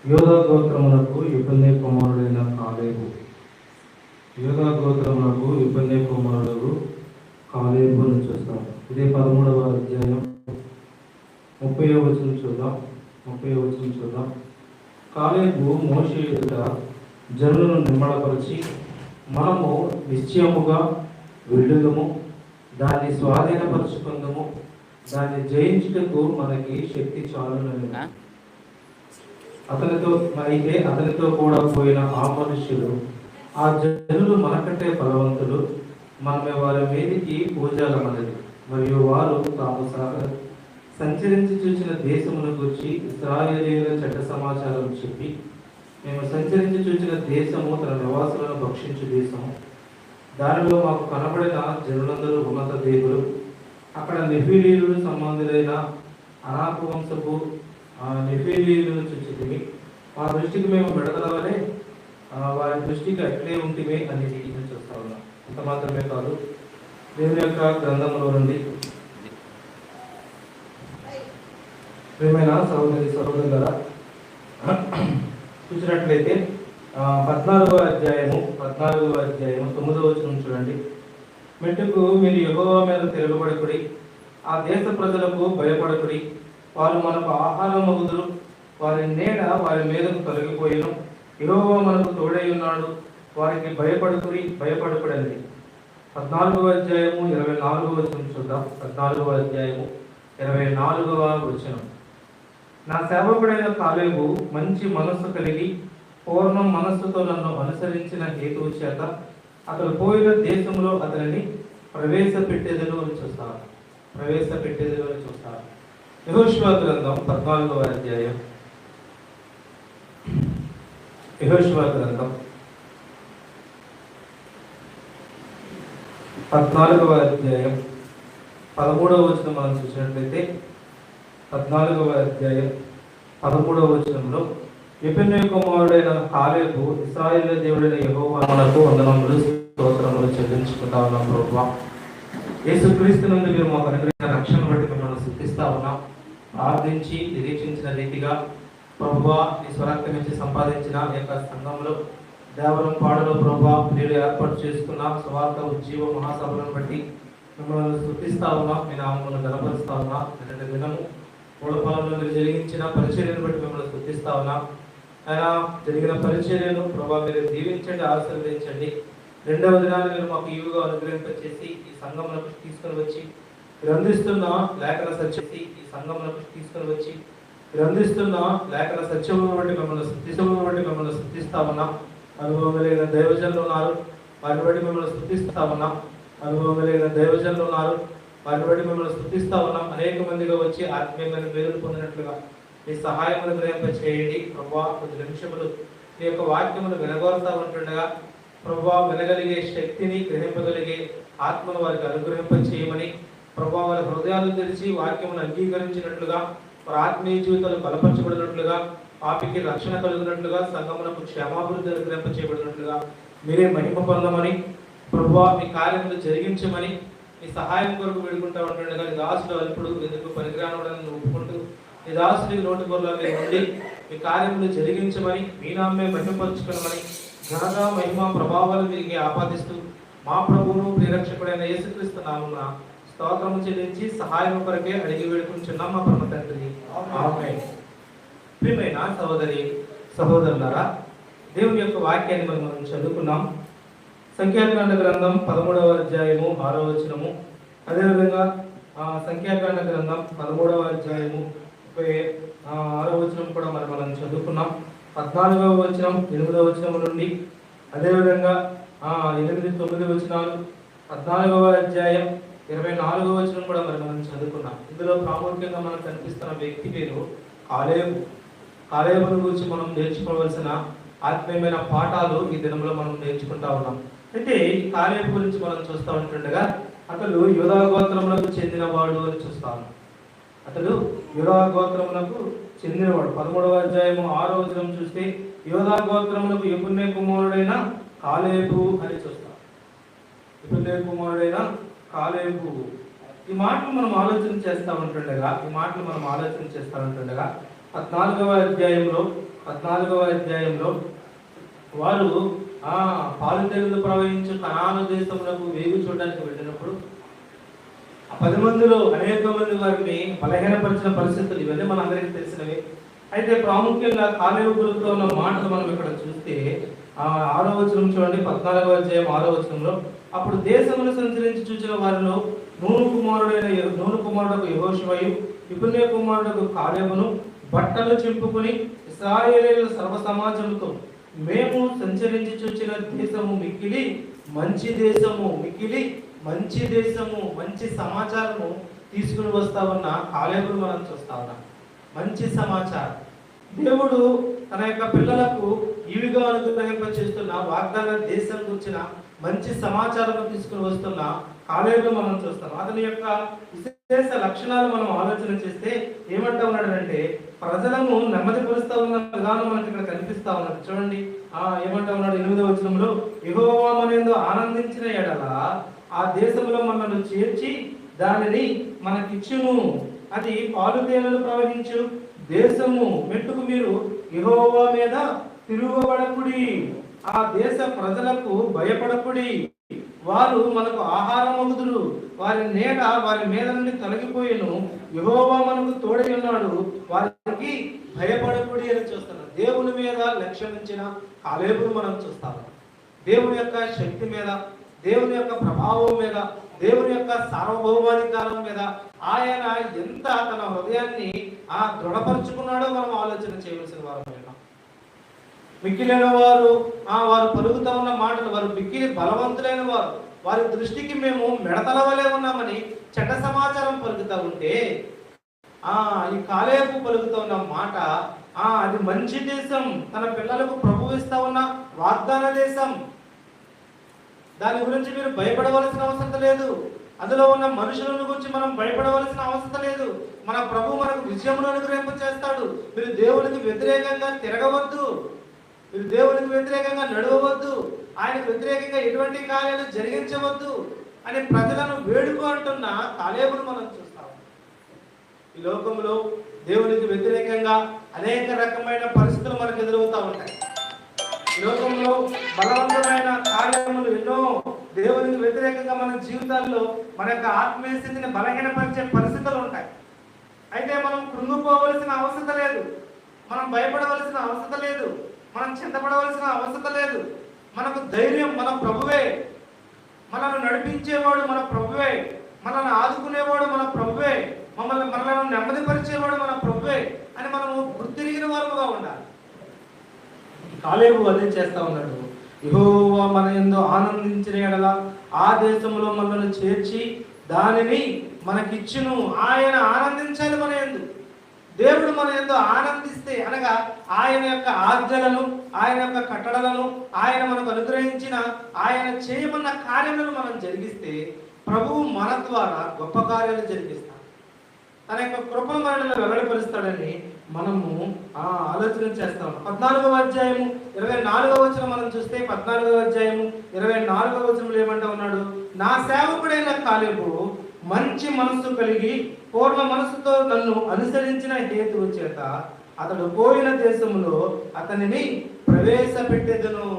యోధా గోత్రమునకు యెఫున్నె కుమారుడైన కాలేబు. యోధా గోత్రమునకు యెఫున్నె కుమారుడు కాలేబు అని చూస్తాం. ఇదే 13వ అధ్యాయం 30వ వచనం చూద్దాం. 30వ వచనం చూద్దాం. కాలేబు మోషే ఎదుట జనులను నిమ్మళపరిచి, మనము నిశ్చయముగా వెళ్ళుదము, దాన్ని స్వాధీనపరుచుకుందము, దాన్ని జయించుటకు మనకి శక్తి చాలునని. అతనితో కూడా పోయిన ఆ మనుష్యులు, ఆ జనులు మనకంటే బలవంతులు, మనమే వారి మీదికి పూజాలమన్నది. మరియు వారు తాము సంచరించి చూసిన దేశమును గురించి ఇశ్రాయేలీయుల చట్ట సమాచారం చెప్పి, మేము సంచరించి చూసిన దేశము తన నివాసులను భక్షించు దేశము, దానిలో మాకు కనబడిన జనులందరూ ఉన్నత దేవులు, అక్కడ నెఫీలీయులు సంబంధులైన అనాకు వంశపు నెఫీలీయులను చూచితిమి, మా దృష్టికి మేము విడదలవలే వారి దృష్టికి అట్లే ఉంటిమే అని చూస్తా ఉన్నాం. అంత మాత్రమే కాదు, దేవుని యొక్క గ్రంథంలో నుండి ప్రియమైన సహోదరులారా చూసినట్లయితే 14వ అధ్యాయము 9వ వచనం చూడండి. మెట్టుకు మీరు యెహోవా మీద తిరగబడకుడి, ఆ దేశ ప్రజలకు భయపడకుడి, వారు మనకు ఆహారం మగుదురు, వారి నీడ వారి మీదకు తొలగిపోయిను, యెహోవా మనకు తోడై ఉన్నాడు, వారికి భయపడకుడని. 14వ అధ్యాయము 24వ వచనం చూద్దాం. 14వ అధ్యాయము 24వ వచనం. నా సేవకుడైన కాలేబు మంచి మనస్సు కలిగి పూర్ణ మనస్సుతో నన్ను అనుసరించిన హేతువు చేత అతడు పోయిన దేశంలో అతనిని ప్రవేశపెట్టేదను అని చూస్తారు. యెహోషువ గ్రంథం 14వ అధ్యాయం. యెహోషువ గ్రంథం 14వ అధ్యాయం 13వ వచనం మనం చూసినట్లయితే 14వ అధ్యాయం 13వ వచనంలో, యెఫున్నె కుమారుడైన కాలేబు, ఇశ్రాయేలు దేవుడైన యెహోవా మనకు వందనములు స్తోత్రములు చెల్లించుకుంటా ఉన్నాం. ప్రభువా, యేసుక్రీస్తునందు మీరు మాకు అనుగ్రహించిన రక్షణ బట్టి మిమ్మల్ని స్తుతిస్తా ఉన్నాం. ప్రార్థించి నిరీక్షించిన రీతిగా ప్రభువా, నీ స్వరక్తం నుంచి సంపాదించిన ఈ యొక్క సంఘంలో దేవరం పాడులో ప్రభువా మీరు ఏర్పాటు చేసుకున్న స్వార్థ ఉజ్జీవ మహాసభలను బట్టి మిమ్మల్ని స్తుతిస్తా ఉన్నాం. మీ నామమును గణపరుస్తా ఉన్నాం. నిన్నటి దినము మూలపాలలో మీరు జరిగించిన పరిచర్యను బట్టి మిమ్మల్ని స్తుతిస్తా ఉన్నాం. ఆయన జరిగిన పరిచర్యను ప్రభావ మీరు దీవించండి, ఆశీర్వదించండి. రెండవ దినాన్ని మీరు మాకు ఈవుగా అనుగ్రహింపచేసి ఈ సంఘములకు తీసుకొని వచ్చి మీరు అందిస్తున్న లేఖన సత్యమును బట్టి మిమ్మల్ని స్తుతిస్తా ఉన్నాం. అనుభవం కలిగిన దైవజనులు ఉన్నారు, వారిని బట్టి మిమ్మల్ని స్తుతిస్తా ఉన్నాం. అనేక మందిగా వచ్చి ఆత్మీయమైన మేలు పొందినట్లుగా మీ సహాయమును గ్రహింప చేయండి. ప్రభువా, కొద్ది నిమిషములు మీ యొక్క వాక్యమును వినగోరుతా ఉంటుండగా ప్రభువా, వినగలిగే శక్తిని, గ్రహింపగలిగే ఆత్మను వారికి అనుగ్రహింప చేయమని, ప్రభువా వారి హృదయాలు తెరిచి వాక్యమును అంగీకరించినట్లుగా, వారి ఆత్మీయ జీవితాలు బలపరచబడినట్లుగా, పాపికి రక్షణ కలిగినట్లుగా, సంఘమునకు క్షేమాభివృద్ధి అనుగ్రహింప చేయబడినట్లుగా మీరే మహిమ పొందమని, ప్రభువా మీ కార్యములు జరిగించమని మీ సహాయం కొరకు వేడుకుంటా ఉంటుండగా, నీ దాసుడు అల్పుడు ఎందుకు పరిజ్ఞానుడని ఒప్పుకుంటూ నీ దాసుడికి నోటి బొరలో మీరు ఉండి మీ కార్యములు జరిగించమని, మీ నామే మహిమపరుచుకోమని, ఘనత మహిమ ప్రభావాలు తిరిగి ఆపాదిస్తూ మా ప్రభువును ప్రియరక్షకుడైన యేసుక్రీస్తు నామమున స్తోత్రము చెల్లించి సహాయం కొరకే అడిగి వేడుకుంటున్నాం మా పరమ తండ్రి, ఆమేన్. ప్రియమైన సహోదరులారా, దేవుని యొక్క వాక్యాన్ని మనం చదువుకున్నాం. సంఖ్యాకాండ గ్రంథం 13వ అధ్యాయము 6వ వచనము, అదేవిధంగా సంఖ్యాకాండ గ్రంథం 13వ అధ్యాయము 6వ వచనం కూడా మనం చదువుకున్నాం. 14వ వచనం 8వ వచనం నుండి, అదేవిధంగా 8, 9 వచనాలు, 14వ అధ్యాయం 24వ వచనం కూడా మనం చదువుకున్నాం. ఇందులో ప్రాముఖ్యంగా మనకు కనిపిస్తున్న వ్యక్తి పేరు కాలేబు. కాలేబును గురించి మనం నేర్చుకోవాల్సిన ఆత్మీయమైన పాఠాలు ఈ దినంలో మనం నేర్చుకుంటా ఉన్నాం. అయితే ఈ కాలేబు గురించి మనం చూస్తూ ఉంటుండగా అతడు యూదా గోత్రములకు చెందినవాడు అని చూస్తా ఉన్నాం. అతడు యూదా గోత్రములకు చెందినవాడు. 13వ అధ్యాయము 6వ వచనం చూస్తే యూదా గోత్రములకు యెఫున్నె కుమారుడైన కాలేబు అని చూస్తాం. యెఫున్నె కుమారుడైన కాలేబు. ఈ మాటలు మనం ఆలోచన చేస్తూ ఉంటుండగా 14వ అధ్యాయంలో వారు పాలు తేనెలు ప్రవహించు కనాను దేశములకు వేగు చూడడానికి వెళ్ళినప్పుడు 10 మందిలో అనేక మంది వారిని బలహీనపరిచిన పరిస్థితులు ఇవన్నీ మనందరికీ తెలిసినవి. అయితే ప్రాముఖ్యంగా కాలేబు పలుకుతూ ఉన్న మాటలు మనం ఇక్కడ చూస్తే 6వ వచనం చూడండి, 14వ అధ్యాయం 6వ వచనంలో, అప్పుడు దేశమును సంచరించి చూసిన వారిలో నూను కుమారుడు యెహోషువయు యెఫున్నె కుమారుడు కాలేబును బట్టలు చింపుకుని ఇశ్రాయేలీయుల సర్వ సమాజంతో, మేము సంచరించి చూచిన దేశము మిక్కిలి మంచి దేశము, మంచి సమాచారము తీసుకుని వస్తా ఉన్న కాలేబును మనం చూస్తా ఉన్నాం. మంచి సమాచారం దేవుడు తన యొక్క పిల్లలకు ఈవిగా అనుగ్రహింపచేస్తున్న వాగ్దాన దేశం గురించిన మంచి సమాచారం తీసుకుని వస్తున్న కాలేబును మనం చూస్తాం. అతని యొక్క విశేష లక్షణాలు మనం ఆలోచన చేస్తే ఏమంటా ఉన్నాడంటే, ప్రజలను నెమ్మదిపరుస్తా ఉన్న విధానం మనకి ఇక్కడ కనిపిస్తా ఉన్నది. చూడండి, ఏమంటా ఉన్నాడు 8వ వచనంలో, యెహోవా మనయందు ఆనందించిన ఎడల ఆ దేశంలో మనల్ని చేర్చి దానిని మనకిచ్చును, అది పాలు తేనెలు ప్రవహించు దేశము. మెట్టుకు మీరు యెహోవా మీద తిరుగుబడకుడి, ఆ దేశ ప్రజలకు భయపడకుడి, వారు మనకు ఆహారమగుదురు, వారి నీడ వారి మీద నుండి తొలగిపోయిను, యెహోవా మనకు తోడై ఉన్నాడు, వారికి భయపడకుడి అని చూస్తున్నాం. దేవుని మీద లక్ష్యం ఉంచిన కాలేబును మనం చూస్తాము. దేవుని యొక్క శక్తి మీద, దేవుని యొక్క ప్రభావం మీద, దేవుని యొక్క సార్వభౌమాధికారం మీద ఆయన ఎంత తన హృదయాన్ని దృఢపరుచుకున్నాడో మనం ఆలోచన చేయవలసిన వారు. మిక్కిలైన వారు వారు పలుకుతా ఉన్న మాటలు, వారు మిక్కిలి బలవంతులైన వారు, వారి దృష్టికి మేము మిడతల వలె ఉన్నామని చెడ్డ సమాచారం పలుకుతా ఉంటే, ఈ కాలేబు పలుకుతా ఉన్న మాట అది మంచి దేశం, తన పిల్లలకు ప్రభువు ఇస్తా ఉన్న వాగ్దాన దేశం, దాని గురించి మీరు భయపడవలసిన అవసరం లేదు, అందులో ఉన్న మనుషులను గురించి మనం భయపడవలసిన అవసరం లేదు. మన ప్రభు మనకు విజయమును అనుగ్రహింప చేస్తాడు. మీరు దేవునికి వ్యతిరేకంగా తిరగవద్దు, మీరు దేవునికి వ్యతిరేకంగా నడవవద్దు, ఆయనకు వ్యతిరేకంగా ఎటువంటి కార్యాలు జరిగించవద్దు అని ప్రజలను వేడుకో అంటున్న కాలేబును మనం చూస్తాం. ఈ లోకంలో దేవునికి వ్యతిరేకంగా అనేక రకమైన పరిస్థితులు మనకు ఎదురవుతూ ఉంటాయి. ఈ లోకంలో బలవంతమైన కార్యములు ఎన్నో దేవునికి వ్యతిరేకంగా మన జీవితాల్లో మన యొక్క ఆత్మీయ స్థితిని బలహీనపరిచే పరిస్థితులు ఉంటాయి. అయితే మనం కృంగిపోవలసిన అవసరం లేదు, మనం భయపడవలసిన అవసరం లేదు, మనం చింతపడవలసిన అవసరం లేదు. మనకు ధైర్యం మన ప్రభువే, మనల్ని నడిపించేవాడు మన ప్రభువే, మనల్ని ఆదుకునేవాడు మన ప్రభువే, మనల్ని నెమ్మదిపరిచేవాడు మన ప్రభువే అని మనము గుర్తిరిగిన వారుగా ఉండాలి. కాలేబు అదే చేస్తా ఉన్నాడు. యెహోవా మన యందు ఆనందించిన ఎడల ఆ దేశంలో మనల్ని చేర్చి దానిని మనకిచ్చును. ఆయన ఆనందించాలి మన యందు. దేవుడు మన యందు ఆనందిస్తే, అనగా ఆయన యొక్క ఆజ్ఞలను, ఆయన యొక్క కట్టడలను, ఆయన మనకు అనుగ్రహించిన ఆయన చేయమన్న కార్యములను మనం జరిగిస్తే ప్రభువు మన ద్వారా గొప్ప కార్యాలు జరిగిస్తాడు. తన యొక్క కృపను మనల్ని వెల్లడిపరుస్తాడని మనము ఆలోచన చేస్తాం. 14వ అధ్యాయము 24వ వచనం మనం చూస్తే, 14వ అధ్యాయము 24వ వచనంలో ఏమంటా ఉన్నాడు, నా సేవకుడైన కాలేబు మంచి మనస్సు కలిగి పూర్ణ మనస్సుతో నన్ను అనుసరించిన హేతువు చేత అతడు పోయిన దేశంలో అతనిని ప్రవేశపెట్టెదను.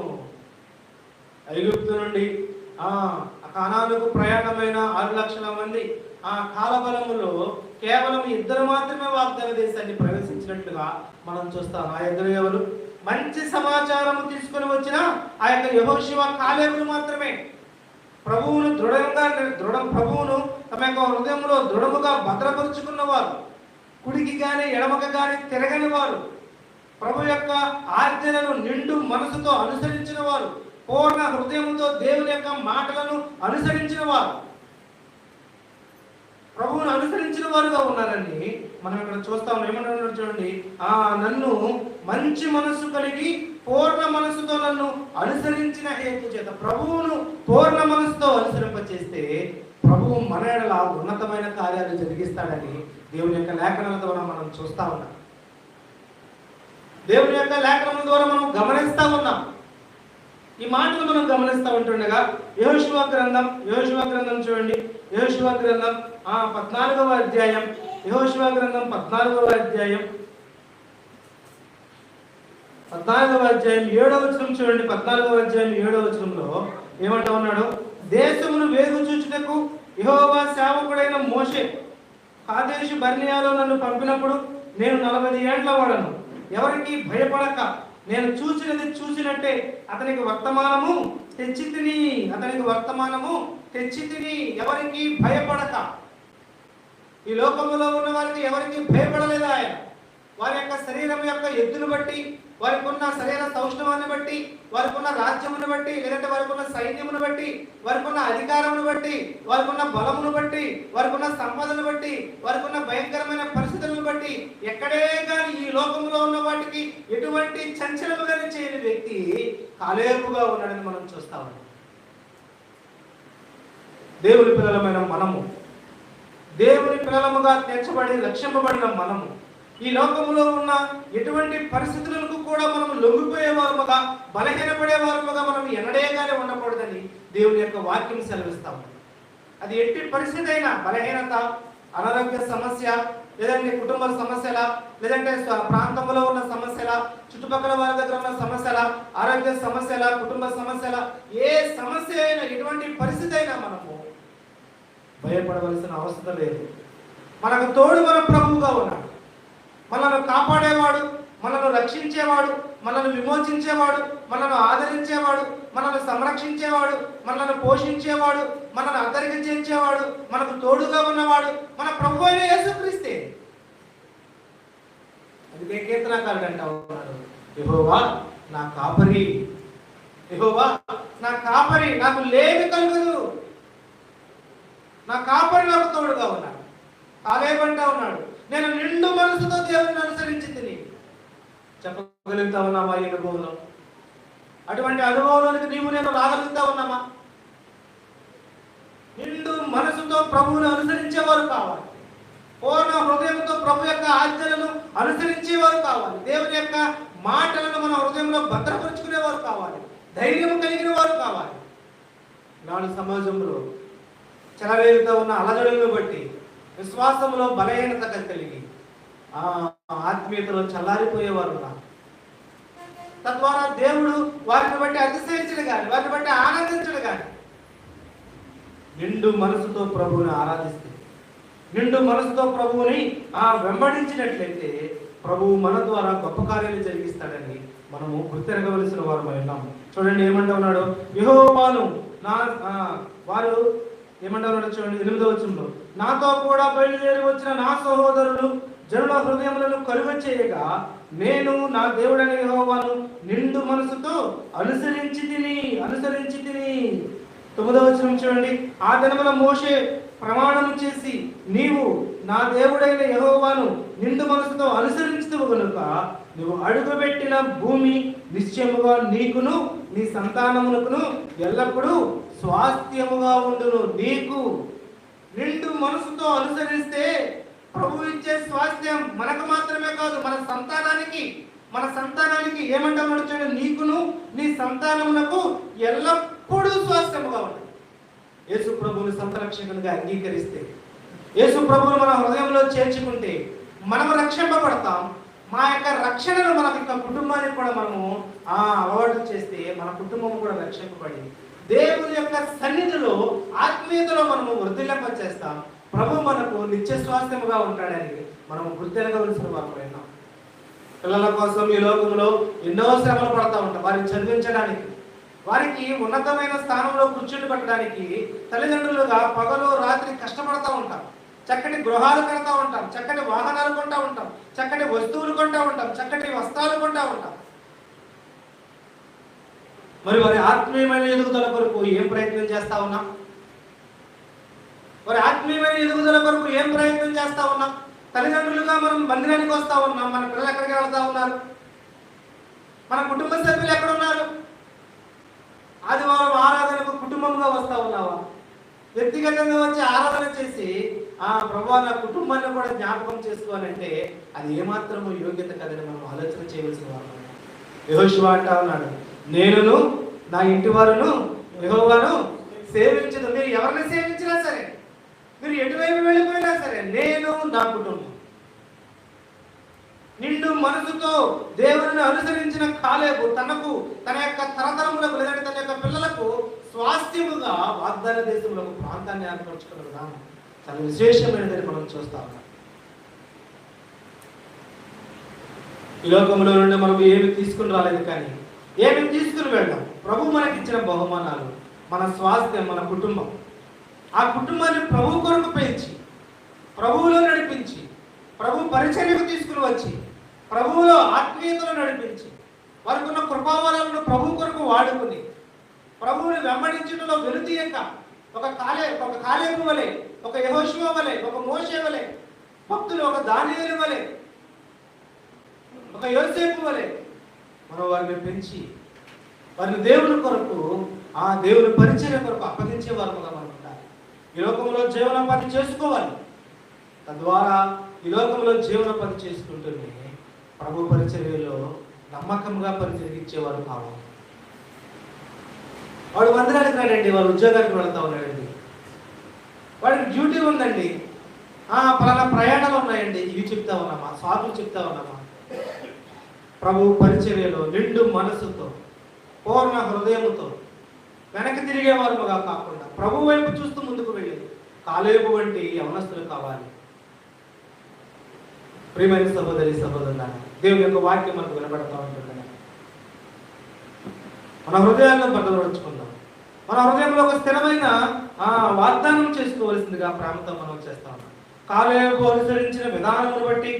ఐగుప్తు నుండి కానానుకు ప్రయాణమైన 6 లక్షల మంది కాలబలములో కేవలం 2 మాత్రమే వాగ్దాన దేశాన్ని ప్రవేశించినట్లుగా మనం చూస్తాం. ఆ 2 ఎవరు? మంచి సమాచారం తీసుకుని వచ్చిన ఆ యొక్క యెహోషువ కాలేబును మాత్రమే. ప్రభువును ప్రభువును తమ యొక్క హృదయంలో దృఢముగా భద్రపరుచుకున్నవారు, కుడికి కానీ ఎడమక కానీ తిరగని వారు, ప్రభు యొక్క ఆజ్ఞలను నిండు మనసుతో అనుసరించిన వారు, పూర్ణ హృదయంతో దేవుని యొక్క మాటలను అనుసరించిన వారు, ప్రభువును అనుసరించిన వారుగా ఉన్నారని మనం ఇక్కడ చూస్తాం. ఏమన్నా చూడండి, నన్ను మంచి మనస్సు కలిగి పూర్ణ మనస్సుతో నన్ను అనుసరించిన హేతు చేత, ప్రభువును పూర్ణ మనస్సుతో అనుసరింపచేస్తే ప్రభువు మన ఎడల ఉన్నతమైన కార్యాలు జరిగిస్తాడని దేవుని యొక్క లేఖనాల ద్వారా మనం చూస్తా ఉన్నాం. దేవుని యొక్క లేఖనాల ద్వారా మనం గమనిస్తా ఉన్నాం. ఈ మాటలు మనం గమనిస్తూ ఉంటుండగా యెహోషువ గ్రంథం చూడండి. యెహోషువ గ్రంథం 14వ అధ్యాయం. యెహోషువ గ్రంథం 14వ అధ్యాయం 14వ అధ్యాయం 7వ వచనం చూడండి. 14వ అధ్యాయం 7వ వచనంలో ఏమంటా ఉన్నాడు? దేశమును వేగు చూచుటకు యెహోవా సేవకుడైన మోషే కాదేశు బర్నియాలో నన్ను పంపినప్పుడు నేను 40 ఏండ్ల వాడను. ఎవరికి భయపడక నేను చూసినది చూసినట్టే అతనికి వర్తమానము తెచ్చి తిని ఎవరికి భయపడక. ఈ లోకములో ఉన్న వారికి ఎవరికి భయపడలేదు ఆయన. వారి యొక్క శరీరం యొక్క ఎత్తును బట్టి, వారికి ఉన్న శరీర సౌష్ఠవాన్ని బట్టి, వారికి ఉన్న రాజ్యమును బట్టి, లేదంటే వారికి ఉన్న సైన్యమును బట్టి, వారికి ఉన్న అధికారమును బట్టి, వారికి ఉన్న బలమును బట్టి, వారికి ఉన్న సంపదను బట్టి, వారికి ఉన్న భయంకరమైన పరిస్థితులను బట్టి ఎక్కడే కానీ ఈ లోకంలో ఉన్న వాటికి ఎటువంటి చంచలము కానీ చేయని వ్యక్తి కాలేపుగా ఉన్నాడని మనం చూస్తా ఉన్నాం. దేవుని పిల్లలమైన మనము, దేవుని పిల్లలముగా తీర్చబడి రక్షింపబడిన మనము ఈ లోకములో ఉన్న ఎటువంటి పరిస్థితులకు కూడా మనం లొంగిపోయేవారుగా, బలహీనపడేవారుగా మనం ఎన్నడేగానే ఉండకూడదని దేవుని యొక్క వాక్యం సెలవిస్తాము. అది ఎట్టి పరిస్థితి అయినా, బలహీనత, అనారోగ్య సమస్య, లేదంటే కుటుంబ సమస్యల, లేదంటే ప్రాంతంలో ఉన్న సమస్యల, చుట్టుపక్కల వారి దగ్గర ఉన్న సమస్యల, ఆరోగ్య సమస్యల, కుటుంబ సమస్యల, ఏ సమస్య అయినా, ఎటువంటి పరిస్థితి అయినా మనము భయపడవలసిన అవసరం లేదు. మనకు తోడు మన ప్రభువుగా ఉన్నాడు. మనల్ని కాపాడేవాడు, మనల్ని రక్షించేవాడు, మనల్ని విమోచించేవాడు, మనల్ని ఆదరించేవాడు, మనల్ని సంరక్షించేవాడు, మనల్ని పోషించేవాడు, మనల్ని అందరికి చేర్చేవాడు, మనకు తోడుగా ఉన్నవాడు మన ప్రభువు అయిన యేసుక్రీస్తే. అందుకే కీర్తనకారుడు అంటా ఉన్నాడు, యెహోవా నా కాపరి, యెహోవా నా కాపరి, నాకు లేమి కలుగదు. నా కాపరి నాకు తోడుగా ఉన్నాడు. కాలేబంటా ఉన్నాడు, నేను నిండు మనసుతో దేవుని అనుసరించింది. చెప్పగలుగుతా ఉన్నామా ఈ అనుభవంలో? అటువంటి అనుభవంలోనికి నీవు నేను రాగలుగుతా ఉన్నామా? నిండు మనసుతో ప్రభువును అనుసరించేవారు కావాలి. పూర్ణ హృదయంతో ప్రభు యొక్క ఆజ్ఞలను అనుసరించేవారు కావాలి. దేవుని యొక్క మాటలను మన హృదయంలో భద్రపరుచుకునేవారు కావాలి. ధైర్యం కలిగిన వారు కావాలి. నాడు సమాజంలో చెలరేగుతూ ఉన్న అలజడులను బట్టి విశ్వాసంలో బలహీనత కలిగి ఆత్మీయతలో చల్లారిపోయేవారు. తద్వారా దేవుడు వారిని బట్టి అతిశయించడు కానీ, వారిని బట్టి ఆనందించడు కానీ, నిండు మనసుతో ప్రభువుని ఆరాధిస్తే, నిండు మనసుతో ప్రభువుని వెంబడించినట్లయితే ప్రభువు మన ద్వారా గొప్ప కార్యాలు జరిగిస్తాడని మనము గుర్తెరగవలసిన వారు ఉన్నాము. చూడండి ఏమంటా ఉన్నాడు, యెహోవాను వారు ఏమంటా ఉన్నాడు చూడండి 8వ వచనంలో, నాతో కూడా బయలుదేరి వచ్చిన నా సహోదరులు జనుల హృదయములను కలుగ చేయగా నేను నా దేవుడైన యెహోవాను నిండు మనసుతో అనుసరించి తిని. 9వ వచనం చూడండి, ఆ దినమున మోషే ప్రమాణం చేసి నీవు నా దేవుడైన యెహోవాను నిండు మనసుతో అనుసరించుదువు గనుక నువ్వు అడుగుపెట్టిన భూమి నిశ్చయముగా నీకును నీ సంతానమునకును ఎల్లప్పుడూ స్వాస్థ్యముగా ఉండును. నీకు నిండు మనసుతో అనుసరిస్తే ప్రభు ఇచ్చే స్వాస్థ్యం మనకు మాత్రమే కాదు, మన సంతానానికి ఏమంటామో చూడండి, నీకును నీ సంతానమునకు ఎల్లప్పుడూ స్వాస్థ్యముగా ఉంటుంది. యేసు ప్రభువుని సంరక్షకునిగా అంగీకరిస్తే, యేసు ప్రభువును మన హృదయంలో చేర్చుకుంటే మనము రక్షింపబడతాం. మా యొక్క రక్షణను మన యొక్క కుటుంబానికి కూడా మనము అలవాటు చేస్తే మన కుటుంబం కూడా రక్షింపబడి దేవుని యొక్క సన్నిధిలో ఆత్మీయతలో మనము వృద్ధిల్లింపచేస్తాం. ప్రభు మనకు నిత్య స్వాస్థ్యముగా ఉంటాడని మనము గుర్తెరగవలసిన వారు. పిల్లల కోసం ఈ లోకంలో ఎన్నో శ్రమలు పడతా ఉంటాం. వారిని చదివించడానికి, వారికి ఉన్నతమైన స్థానంలో కూర్చుని పెట్టడానికి తల్లిదండ్రులుగా పగలు రాత్రి కష్టపడతా ఉంటాం. చక్కటి గృహాలు కడతా ఉంటాం, చక్కటి వాహనాలు కొంటా ఉంటాం, చక్కటి వస్తువులు కొంటా ఉంటాం, చక్కటి వస్త్రాలు కొంటా ఉంటాం. మరి వారి ఆత్మీయమైన ఎదుగుదల కొరకు ఏం ప్రయత్నం చేస్తా ఉన్నాం? వారి ఆత్మీయమైన ఎదుగుదల కొరకు ఏం ప్రయత్నం చేస్తా ఉన్నాం? తల్లిదండ్రులుగా మనం మందిరానికి వస్తా ఉన్నాం, మన పిల్లలు ఎక్కడికి వెళ్తా ఉన్నారు? మన కుటుంబ సభ్యులు ఎక్కడ ఉన్నారు? ఆదివారం ఆరాధనకు కుటుంబంగా వస్తా ఉన్నావా? వ్యక్తిగతంగా వచ్చి ఆరాధన చేసి ప్రభువా నా కుటుంబాన్ని కూడా జ్ఞాపకం చేసుకోవాలంటే అది ఏమాత్రము యోగ్యత కదని మనం ఆలోచన చేయవలసిన వారు. యెహోషువ అంటా ఉన్నాడు, నేనును నా ఇంటి వారును యెహోవాను సేవించదు. మీరు ఎవరిని సేవించినా సరే, మీరు ఎటువైపు వెళ్ళిపోయినా సరే, నేను నా కుటుంబం నిండు మనసుతో దేవుని అనుసరించిన కాలేబు తన యొక్క తరతరములకు లేదంటే తన యొక్క పిల్లలకు స్వాస్థ్యముగా వాగ్దాన దేశంలో ఒక ప్రాంతాన్ని ఏర్పరచుకున్న విధానం చాలా విశేషమైనదని మనం చూస్తా ఉన్నాం. ఈ లోకంలో నుండి మనం ఏమి తీసుకుని రాలేదు, కానీ ఏమి తీసుకుని వెళ్దాం. ప్రభు మనకి ఇచ్చిన బహుమానాలు, మన స్వాస్థ్యం, మన కుటుంబం. ఆ కుటుంబాన్ని ప్రభు కొరకు పెంచి, ప్రభువులో నడిపించి, ప్రభు పరిచర్యకు తీసుకుని వచ్చి, ప్రభువులో ఆత్మీయతలో నడిపించి, వారికి ఉన్న కృపావరాలను ప్రభు కొరకు వాడుకుని, ప్రభువుని వెంబడించడంలో వెనుతీయక ఒక కాలేబు వలె, ఒక యెహోషువ వలె, ఒక మోషే వలె, భక్తులు ఒక దానియేలు వలె, ఒక యోసేపు వలె మనం వారిని పెంచి, వారిని దేవుని కొరకు, ఆ దేవుని పరిచర్య కొరకు అప్పగించే వారుగా మనం ఉండాలి. ఈ లోకంలో జీవనోపాధి చేసుకోవాలి. తద్వారా ఈ లోకంలో జీవనోపాధి చేసుకుంటూనే ప్రభు పరిచర్యలో నమ్మకంగా పరిచర్యించేవారు కావాలి. వాడు మందిరానికి రాడండి, వాడు ఉద్యోగానికి వెళ్తా ఉన్నాడండి, వాడికి డ్యూటీ ఉందండి, పలానా ప్రయాణాలు ఉన్నాయండి, ఇవి చెప్తా ఉన్నామా, సాగులు చెప్తా ఉన్నామా? ప్రభు పరిచర్యలో నిండు మనసుతో, పూర్ణ హృదయముతో వెనక్కి తిరిగేవారుగా కాకుండా ప్రభు వైపు చూస్తూ ముందుకు వెళ్ళేది కాలేబు వంటి యవనస్తులు కావాలి. ప్రియమైన సహోదరి సహోదరులారా, దేవుని యొక్క వాక్యం మనకు వినబడతా ఉంటుంది. మన హృదయాల్లో భద్రపరుచుకుందాం. మన హృదయంలో ఒక స్థిరమైన వాగ్దానం చేసుకోవలసిందిగా ప్రేమతో మనం చేస్తా ఉన్నాం. కాలేబు అనుసరించిన విధానమును బట్టి,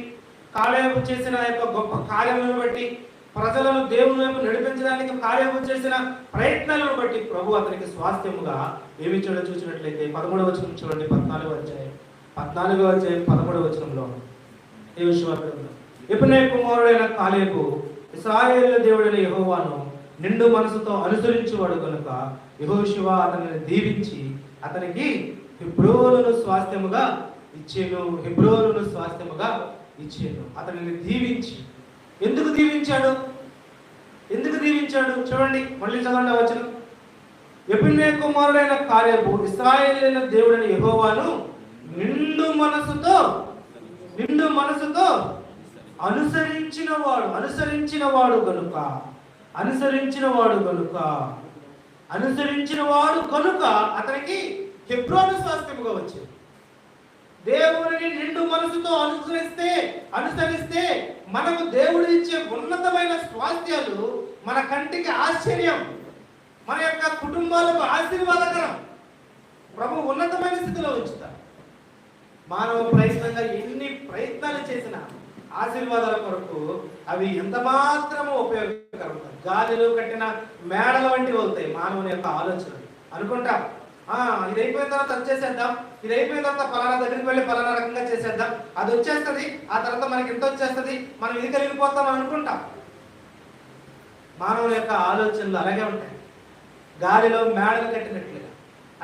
కాలేబు చేసిన యొక్క గొప్ప కార్యములను బట్టి, ప్రజలను దేవుని వైపు నడిపించడానికి కాలేబు చేసిన ప్రయత్నాలను బట్టి ప్రభు అతనికి స్వాస్థ్యముగా ఏమి చేయడం చూసినట్లయితే 13వ వచనం చూడండి. 14వ అధ్యాయం 13వ వచనంలో ఈ విషయం యెఫున్నె కుమారుడైన కాలేబు ఇశ్రాయేలు దేవుడైన యెహోవాను నిండు మనసుతో అనుసరించువాడు కనుక యెహోషువ అతనిని దీవించి అతనికి హెబ్రోనును స్వాస్థ్యముగా ఇచ్చేను. అతనిని దీవించి, ఎందుకు దీవించాడు? చూడండి, మళ్ళీ చదవండి వచనం. యెఫున్నె కుమారుడైన కాలేబు ఇశ్రాయేలు దేవుడైన యెహోవాను నిండు మనసుతో అనుసరించినవాడు కనుక అతనికి హెబ్రోను స్వాస్థ్యముగా వచ్చింది. దేవుడిని నిండు మనసుతో అనుసరిస్తే మనకు దేవుడు ఇచ్చే ఉన్నతమైన స్వాస్థ్యాలు మన కంటికి ఆశ్చర్యం, మన యొక్క కుటుంబాలకు ఆశీర్వాదకరం. ప్రభు ఉన్నతమైన స్థితిలో ఉంచుతారు. మానవ ప్రయత్నంగా ఎన్ని ప్రయత్నాలు చేసినా ఆశీర్వాదాల కొరకు అవి ఎంత మాత్రమూ ఉపయోగకరం. గాలిలో కట్టిన మేడల వంటివి అవుతాయి మానవుని యొక్క ఆలోచనలు. అనుకుంటాం, ఇది అయిపోయిన తర్వాత వచ్చేసేద్దాం, ఇది అయిపోయిన తర్వాత పలానా దగ్గరికి వెళ్ళి పలానా రకంగా చేసేద్దాం, అది వచ్చేస్తుంది, ఆ తర్వాత మనకి ఎంత వచ్చేస్తుంది, మనం ఇది కలిగిపోతాం అని అనుకుంటాం. మానవుని యొక్క ఆలోచనలు అలాగే ఉంటాయి, గాలిలో మేడలు కట్టినట్లుగా.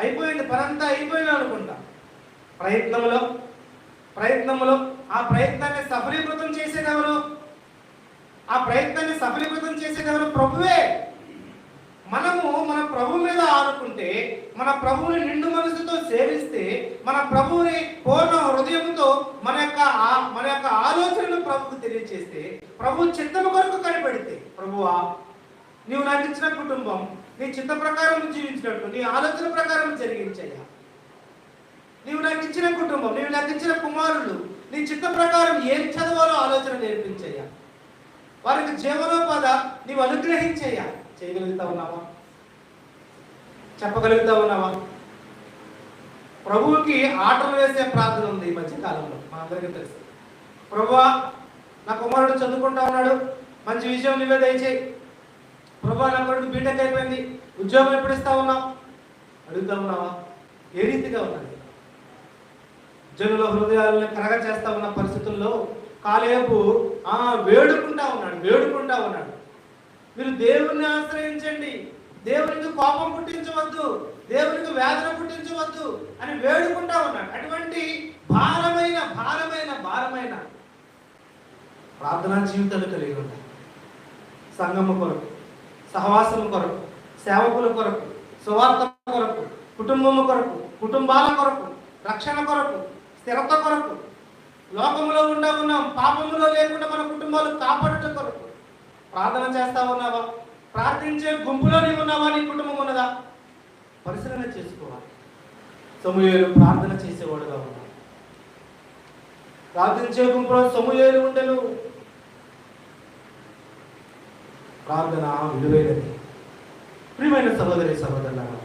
అయిపోయింది, పనంతా అయిపోయింది అనుకుంటాం. ప్రయత్నంలో ఆ ప్రయత్నాన్ని సఫలీకృతం చేసేదెవరు? ప్రభువే. మనము మన ప్రభు మీద ఆనుకుంటే, మన ప్రభువుని నిండు మనసుతో సేవిస్తే, మన ప్రభువుని పూర్ణ హృదయంతో మన యొక్క ఆలోచనలు ప్రభువుకు తెలియజేస్తే, ప్రభు చిత్తము కొరకు కనిపెడితే, ప్రభువా నీవు నాకు ఇచ్చిన కుటుంబం నీ చిత్త ప్రకారం జీవించినట్టు నీ ఆలోచన ప్రకారం జరిగించయ్యా. నీవు నాకు ఇచ్చిన కుటుంబం, నీవు నాకు ఇచ్చిన కుమారులు నీ చిత్త ప్రకారం ఏం చదవాలో ఆలోచన నేర్పించయ్యా. వారికి జీవనోపాధ నీవు అనుగ్రహించయ్యా. చేయగలుగుతా ఉన్నావా? చెప్పగలుగుతా ఉన్నావా? ప్రభువుకి ఆటలు వేసే ప్రార్థన ఉంది ఈ మధ్యకాలంలో, మనందరికీ తెలుసు. ప్రభువా నా కుమారుడు చదువుకుంటా ఉన్నాడు, మంచి విషయం నీవే దయచేయి. ప్రభువా నా కొడుకు బీటెక్ అయిపోయింది, ఉద్యోగం ఎప్పుడు ఇస్తా ఉన్నావు అడుగుతా ఉన్నావా? ఏ రీతిగా ఉన్నది? జనుల హృదయాలను కరగ చేస్తా ఉన్న పరిస్థితుల్లో కాలేబు వేడుకుంటా ఉన్నాడు. మీరు దేవుణ్ణి ఆశ్రయించండి, దేవునికి కోపం పుట్టించవద్దు, దేవునికి వేదన పుట్టించవద్దు అని వేడుకుంటా ఉన్నాడు. అటువంటి భారమైన ప్రార్థనా జీవితాలు కలిగి ఉన్నాయి. సంఘము కొరకు, సహవాసము కొరకు, సేవకుల కొరకు, సువార్త కొరకు, కుటుంబము కొరకు, కుటుంబాల కొరకు, రక్షణ కొరకు, స్థిరత కొరకు, లోకములో ఉన్నాం, పాపములో లేకుండా మన కుటుంబాలు కాపాడుట కొరకు ప్రార్థన చేస్తా ఉన్నావా? ప్రార్థించే గుంపులో నీవు ఉన్నావా? నీ కుటుంబం ఉన్నదా? పరిశీలన చేసుకోవాలి. సమూయేలు ప్రార్థన చేసేవాడుగా ఉన్నాడు. ప్రార్థించే గుంపులో సమూయేలు ఉండెను. ప్రార్థన విలువైనది. ప్రియమైన సహోదరి సహోదరులారా,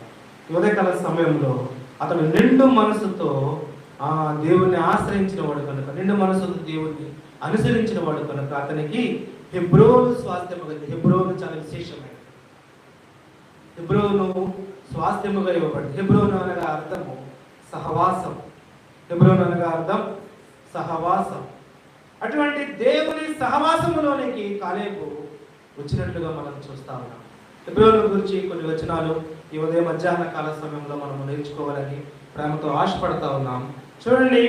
ఉదయకాల సమయంలో అతడు నిండు మనసుతో దేవుణ్ణి ఆశ్రయించిన వాడు కనుక, నిండు మనసుతో దేవుణ్ణి అనుసరించిన వాడు కనుక అతనికి హెబ్రోను స్వాస్థ్యముగా, హెబ్రోను చాలా విశేషమైనది. హెబ్రోను స్వాస్థ్యముగా ఇవ్వబడింది. హెబ్రోను అనగా అర్థము సహవాసం. హెబ్రోను అనగా అర్థం సహవాసం. అటువంటి దేవుని సహవాసములోనికి కాలేబు వచ్చినట్లుగా మనం చూస్తా ఉన్నాం. హెబ్రోను గురించి కొన్ని వచనాలు ఈ ఉదయం మధ్యాహ్న కాల సమయంలో మనం నేర్చుకోవాలని ప్రేమతో ఆశపడతా ఉన్నాం. చూడండి,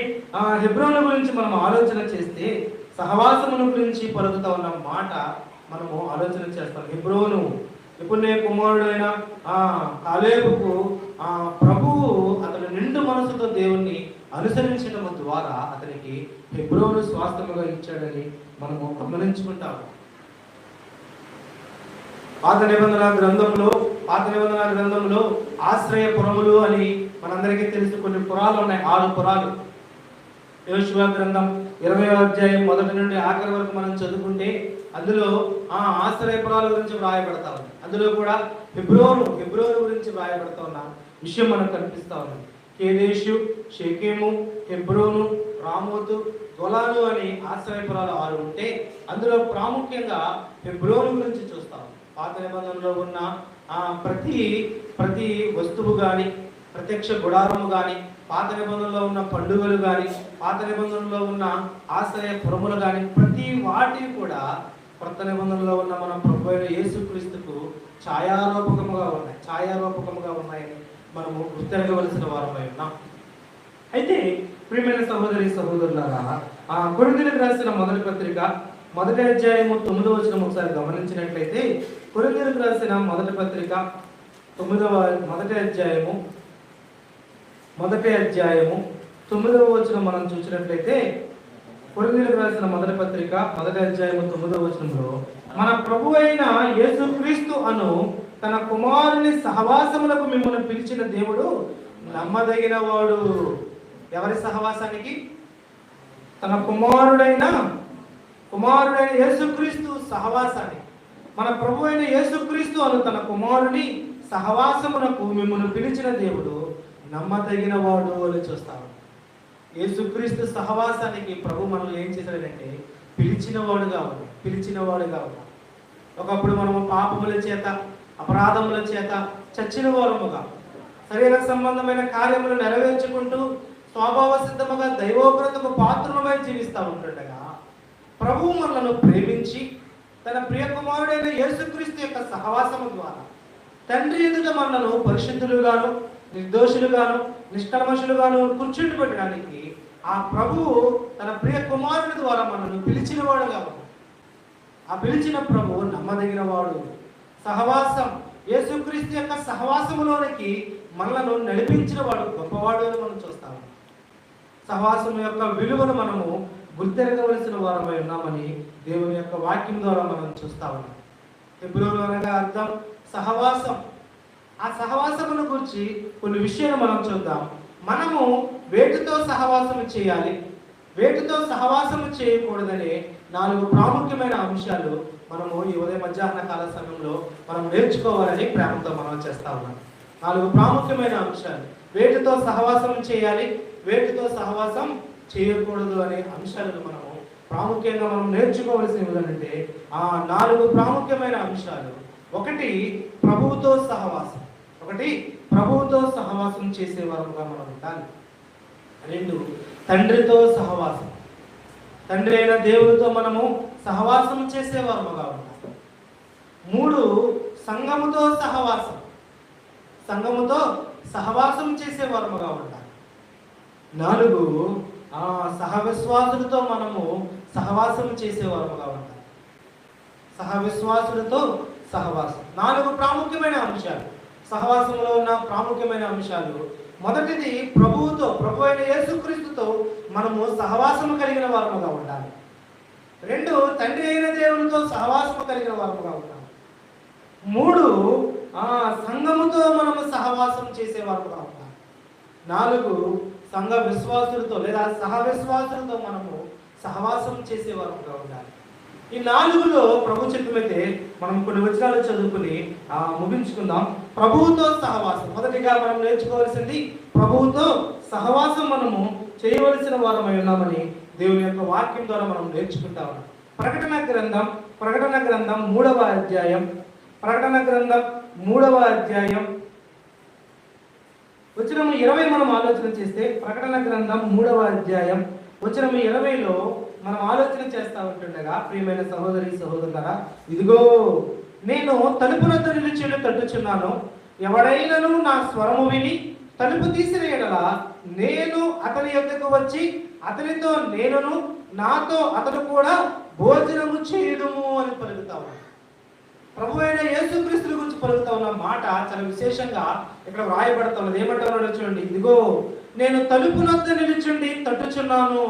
హెబ్రోను గురించి మనం ఆలోచన చేస్తే సహవాసమును గురించి పలుకుతా ఉన్న మాట మనము ఆలోచన చేస్తాం. హెబ్రోను ఎప్పుడే కుమారుడైన కాలేబుకు ప్రభువు అతను నిండు మనసుతో దేవుణ్ణి అనుసరించడం ద్వారా అతనికి హెబ్రోను స్వాస్థ్యముగా ఇచ్చాడని మనము గమనించుకుంటాము. పాత నిబంధన గ్రంథంలో ఆశ్రయ పురములు అని మనందరికీ తెలుసు. కొన్ని పురాలు ఉన్నాయి, 6 పురాలు. యోషువ గ్రంథం 20వ అధ్యాయం 1 నుండి ఆఖరి వరకు మనం చదువుకుంటే అందులో ఆశ్రయపురాల గురించి వ్రాయబడతా ఉంది. అందులో కూడా హెబ్రోను గురించి వ్రాయబడతా ఉన్న విషయం మనకు కనిపిస్తా ఉంది. కేదేషు, షెకెము, హెబ్రోను, రామోతు, గొలాను అని ఆశ్రయపురాలు 6 ఉంటే అందులో ప్రాముఖ్యంగా హెబ్రోను గురించి చూస్తాం. పాత నిబంధనలో ఉన్న ప్రతి వస్తువు కానీ, ప్రత్యక్ష గుడారము కానీ, పాత నిబంధనలో ఉన్న పండుగలు కానీ, పాత నిబంధనలో ఉన్న ఆశ్రయ పురములు కానీ, ప్రతి వాటి కూడా కొత్త నిబంధనలో ఉన్న మన ప్రభు అయిన యేసుక్రీస్తుకు ఛాయారూపకముగా ఉన్నాయని మనము గుర్తిరగవలసిన వారమై ఉన్నాం. అయితే ప్రియమైన సహోదరి సహోదరులారా, కొరింథీయులకు రాసిన మొదటి పత్రిక 1వ అధ్యాయము 9వ వచనం ఒకసారి గమనించినట్లయితే, కొరింథీయులకు రాసిన మొదటి పత్రిక 1వ అధ్యాయము 9వ వచనం మనం చూసినట్లయితే, కొరింథీయులకు రాసిన మొదటి పత్రిక 1వ అధ్యాయము 9వ వచనంలో మన ప్రభు అయిన యేసుక్రీస్తు అను తన కుమారుని సహవాసములకు మిమ్మల్ని పిలిచిన దేవుడు నమ్మదగిన వాడు. ఎవరి సహవాసానికి? తన కుమారుడైన యేసుక్రీస్తు సహవాసాన్ని. మన ప్రభు అయిన యేసుక్రీస్తు అను తన కుమారుని సహవాసమునకు మిమ్మల్ని పిలిచిన దేవుడు నమ్మదగిన వాడు అని చూస్తాము. యేసుక్రీస్తు సహవాసానికి ప్రభు మనల్ని ఏం చేశాడంటే పిలిచినవాడుగా ఉన్నాం. ఒకప్పుడు మనము పాపముల చేత, అపరాధముల చేత చచ్చిన వారముగా, శరీర సంబంధమైన కార్యములు నెరవేర్చుకుంటూ స్వభావ సిద్ధముగా దైవోగ్రతకు పాత్రమై జీవిస్తూ ఉంటుండగా ప్రభువు మనలను ప్రేమించి తన ప్రియ కుమారుడైన యేసుక్రీస్తు యొక్క సహవాసము ద్వారా తండ్రి ఎదుట మనలను పరిశుద్ధులుగాను, నిర్దోషులుగాను, నిష్కల్మషులుగాను కూర్చుండిపెట్టడానికి ఆ ప్రభువు తన ప్రియ కుమారుడి ద్వారా మనల్ని పిలిచినవాడుగా ఉన్నాడు. ఆ పిలిచిన ప్రభువు నమ్మదగిన వాడు. సహవాసం, యేసుక్రీస్తు యొక్క సహవాసములోనికి మనలను నడిపించిన వాడు గొప్పవాడు అని మనం చూస్తాము. సహవాసం యొక్క విలువను మనము గుర్తెరగవలసిన వారమై ఉన్నామని దేవుని యొక్క వాక్యం ద్వారా మనం చూస్తా ఉన్నాం. హెబ్రోను అనగా అర్థం సహవాసం. ఆ సహవాసమును గురించి కొన్ని విషయాలు మనం చూద్దాం. మనము వేటితో సహవాసము చేయాలి, వేటితో సహవాసము చేయకూడదనే 4 ప్రాముఖ్యమైన అంశాలు మనము ఈ ఉదయం మధ్యాహ్న కాల సమయంలో మనం నేర్చుకోవాలని ప్రేమతో మనం చేస్తా ఉన్నాం. 4 ప్రాముఖ్యమైన అంశాలు. వేటితో సహవాసం చేయాలి, వేటితో సహవాసం చేయకూడదు అనే అంశాలను మనము ప్రాముఖ్యంగా మనం నేర్చుకోవాల్సినవి ఏంటంటే ఆ 4 ప్రాముఖ్యమైన అంశాలు. 1 ప్రభువుతో సహవాసం చేసేవారుగా మనం ఉండాలి. 2 తండ్రితో సహవాసం, తండ్రి అయిన దేవుడితో మనము సహవాసం చేసేవారుగా ఉండాలి. 3 సంఘముతో సహవాసం చేసేవారుగా ఉండాలి. 4 సహవిశ్వాసులతో మనము సహవాసం చేసేవారుగా ఉండాలి. సహవిశ్వాసులతో సహవాసం. 4 ప్రాముఖ్యమైన అంశాలు. సహవాసంలో ఉన్న ప్రాముఖ్యమైన అంశాలు. మొదటిది ప్రభు అయిన యేసుక్రీస్తుతో మనము సహవాసము కలిగిన వారముగా ఉండాలి. 2, తండ్రి అయిన దేవునితో సహవాసము కలిగిన వారముగా ఉంటాం. 3, సంఘముతో మనము సహవాసం చేసేవారుగా ఉంటాం. 4, సంఘ విశ్వాసులతో లేదా సహ విశ్వాసులతో మనము సహవాసం చేసేవారుగా ఉండాలి. ఈ 4లో ప్రభు చిత్తమైతే మనం కొన్ని వచనాలు చదువుకుని ముగించుకుందాం. ప్రభువుతో సహవాసం. మొదటిగా మనం నేర్చుకోవాల్సింది ప్రభువుతో సహవాసం మనము చేయవలసిన వారమై ఉన్నామని దేవుని యొక్క వాక్యం ద్వారా మనం నేర్చుకుంటా ఉన్నాం. ప్రకటన గ్రంథం 3వ అధ్యాయం. ప్రకటన గ్రంథం 3వ అధ్యాయం వచనం 20 మనం ఆలోచన చేస్తే, ప్రకటన గ్రంథం 3వ అధ్యాయం వచనం 20లో మనం ఆలోచన చేస్తా ఉంటుండగా, ప్రియమైన సహోదరి సహోదరులారా, ఇదిగో నేను తలుపు వద్ద నిలిచి తట్టుచున్నాను. ఎవడైనను నా స్వరము విని తలుపు తీసిన యెడల నేను అతని యొద్దకు వచ్చి అతనితో నేనును నాతో అతడు కూడా భోజనము చేయుదుము అని పలుకుతా ఉన్నాను. ప్రభు అయిన యేసుక్రీస్తు గురించి పలుకుతా ఉన్న మాట చాలా విశేషంగా ఇక్కడ వ్రాయబడతా ఉన్నది. ఏమంటున్నాడో చూడండి. ఇదిగో నేను తలుపునొద్ద నిలుచుండి తట్టుచున్నాను.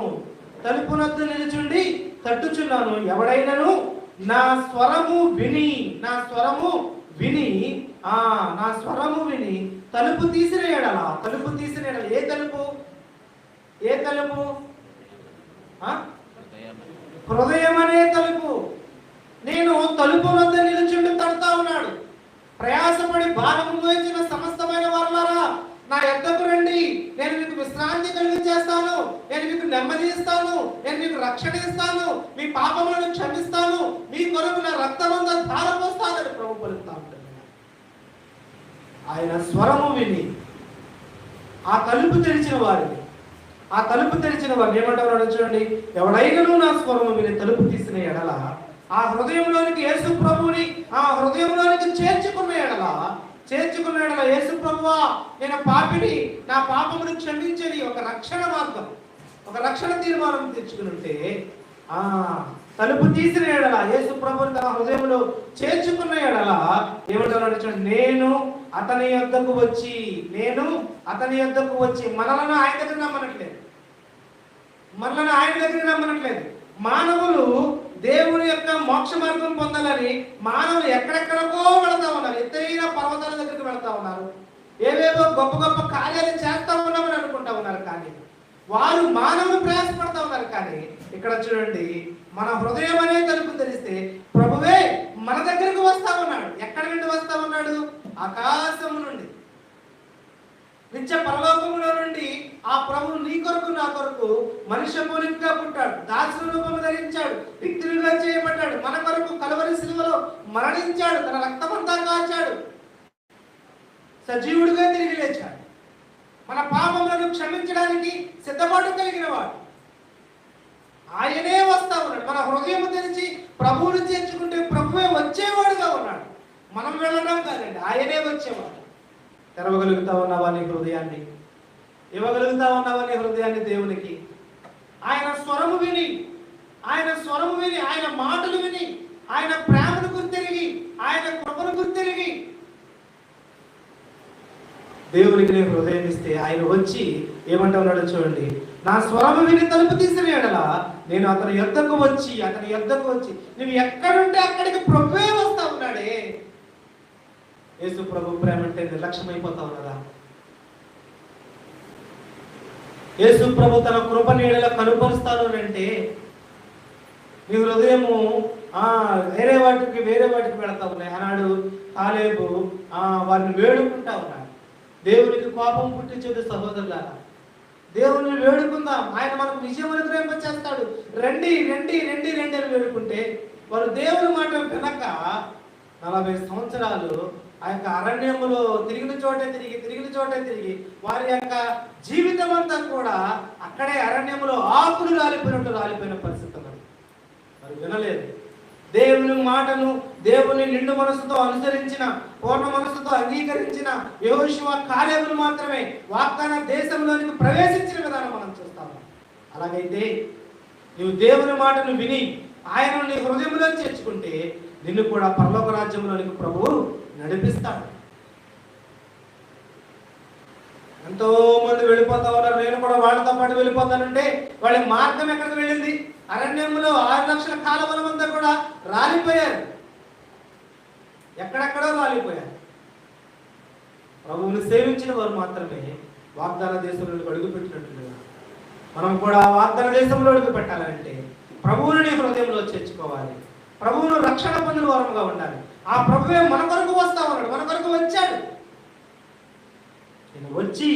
తలుపునొద్ద నిలుచుండి తట్టుచున్నాను. ఎవడైనను నా స్వరము విని తలుపు తీసిన యెడల, ఏ తలుపు? హృదయం అనే తలుపు. నేను తలుపు వద్ద నిలుచుండి తడతా ఉన్నాడు. ప్రయాసపడి భారము మోయించిన సమస్తమైన వారులారా, నా యొద్దకు రండి, నేను మీకు విశ్రాంతి కలిగించేస్తాను, నేను మీకు నెమ్మది ఇస్తాను, నేను మీకు రక్షణ ఇస్తాను, మీ పాపములను క్షమిస్తాను, మీ కొరకు నా రక్తమంతా ధారపోస్తానని ప్రభు పలుకుతా ఉంటాడు. ఆయన స్వరము విని ఆ తలుపు తెరిచిన వారిని ఏమంటారు చూడండి. ఎవడైనను నా స్వరము విని తలుపు తీసిన ఎడల, ఆ హృదయంలోనికి యేసు ప్రభువుని ఆ హృదయంలోనికి చేర్చుకున్న ఎడల యేసు ప్రభువా నేను పాపిని, నా పాపమును క్షమించని ఒక రక్షణ మార్గం, ఒక రక్షణ తీర్మానం తెచ్చుకుని ఉంటే, తలుపు తీసిన ఎడల, యేసు ప్రభుని తన హృదయంలో చేర్చుకున్న ఎడల ఏమంటున్నాడు చూడండి. నేను అతని యొద్దకు వచ్చి మనలను ఆయన దగ్గర నమ్మనట్లేదు. మానవులు దేవుని యొక్క మోక్ష మార్గం పొందాలని మానవులు ఎక్కడెక్కడికో వెళతా ఉన్నారు. ఎత్తైన పర్వతాల దగ్గరికి వెళతా ఉన్నారు. ఏవేవో గొప్ప గొప్ప కార్యాలు చేస్తా ఉన్నామని అనుకుంటా ఉన్నారు. కానీ వారు మానవులు ప్రయాసపడతా ఉన్నారు. కానీ ఇక్కడ చూడండి, మన హృదయం అనే తలుపు తెరిస్తే ప్రభువే మన దగ్గరకు వస్తా ఉన్నాడు. ఎక్కడి నుండి వస్తా ఉన్నాడు? ఆకాశము నుండి, నిత్య పరలోకములో నుండి ఆ ప్రభువు నీ కొరకు నా కొరకు మనుష్య పోలికగా పుట్టాడు, దాసుల రూపము ధరించాడు, రిక్తులుగా చేయబడ్డాడు, మన కొరకు కలువరి శిలువలో మరణించాడు, తన రక్తమంతా కాల్చాడు, సజీవుడిగా తిరిగి లేచాడు, మన పాపములను క్షమించడానికి సిద్ధపాటు కలిగిన వాడు. ఆయనే వస్తా ఉన్నాడు. మన హృదయం తెరిచి ప్రభువును చేర్చుకుంటే ప్రభువే వచ్చేవాడుగా ఉన్నాడు. మనం వెళ్ళడం కాదండి, ఆయనే వచ్చేవాడు. తెరవగలుగుతా ఉన్నావా నీ హృదయాన్ని? ఇవ్వగలుగుతా ఉన్నావా నీ హృదయాన్ని దేవునికి? ఆయన స్వరము విని ఆయన మాటలు విని, ఆయన ప్రేమను గుర్తిరిగి, ఆయన కృపను గుర్తిరిగి దేవునికి నేను హృదయం ఇస్తే ఆయన వచ్చి ఏమంటున్నాడో చూడండి. నా స్వరము విని తలుపు తీసిన ఎడల నేను అతని యొద్దకు వచ్చి నువ్వు ఎక్కడుంటే అక్కడికి ప్రభువే వస్తా ఉన్నాడే. యేసు ప్రభు ప్రేమ అంటే నిర్లక్ష్యం అయిపోతా ఉన్నదా? యేసు ప్రభు తన కృప నీడలా కనుపరుస్తాను అంటే నీ హృదయము వేరే వాటికి వెళతా ఉన్నాయి. ఆనాడు కాలేబు వారిని వేడుకుంటా ఉన్నాడు. దేవునికి కోపం పుట్టించేది సహోదరులారా, దేవుని వేడుకుందాం, ఆయన మనకు విజయం అనుగ్రహింపచేస్తాడు, రండి రండి రండి రండి అని వేడుకుంటే వారు దేవుని మాట వినక 40 సంవత్సరాలు ఆ యొక్క అరణ్యములో తిరిగిన చోటే తిరిగి వారి యొక్క జీవితం అంతా కూడా అక్కడే అరణ్యములో ఆకులు రాలిపోయిన పరిస్థితి. వారు వినలేదు. దేవుని మాటను, దేవుని నిండు మనసుతో అనుసరించిన, పూర్ణ మనసుతో అంగీకరించిన యెహోషువ కాలేబులు మాత్రమే వాగ్దాన దేశంలోనికి ప్రవేశించిన విధానం మనం చూస్తాము. అలాగైతే నీవు దేవుని మాటను విని ఆయనను నీ హృదయంలో చేర్చుకుంటే నిన్ను కూడా పరలోక రాజ్యంలోనికి ప్రభువు నడిపిస్తాడు. ఎంతో మంది వెళ్ళిపోతా ఉన్నారు. నేను కూడా వాళ్ళతో పాటు వెళ్ళిపోతానంటే వాళ్ళ మార్గం ఎక్కడికి వెళ్ళింది? అరణ్యంలో 6 లక్షల కాలబలమంతా కూడా రాలిపోయారు. ఎక్కడెక్కడో రాలిపోయారు. ప్రభువుని సేవించిన వారు మాత్రమే వాగ్దాన దేశంలోకి అడుగుపెట్టినట్లుగా మనం కూడా వాగ్దాన దేశంలో అడుగు పెట్టాలంటే ప్రభువుని హృదయంలో చేర్చుకోవాలి. ప్రభువును రక్షణ పొందిన వారముగా ఉండాలి. ఆ ప్రభువే మన కొరకు వస్తా ఉన్నాడు, మన కొరకు వచ్చాడు. నేను వచ్చి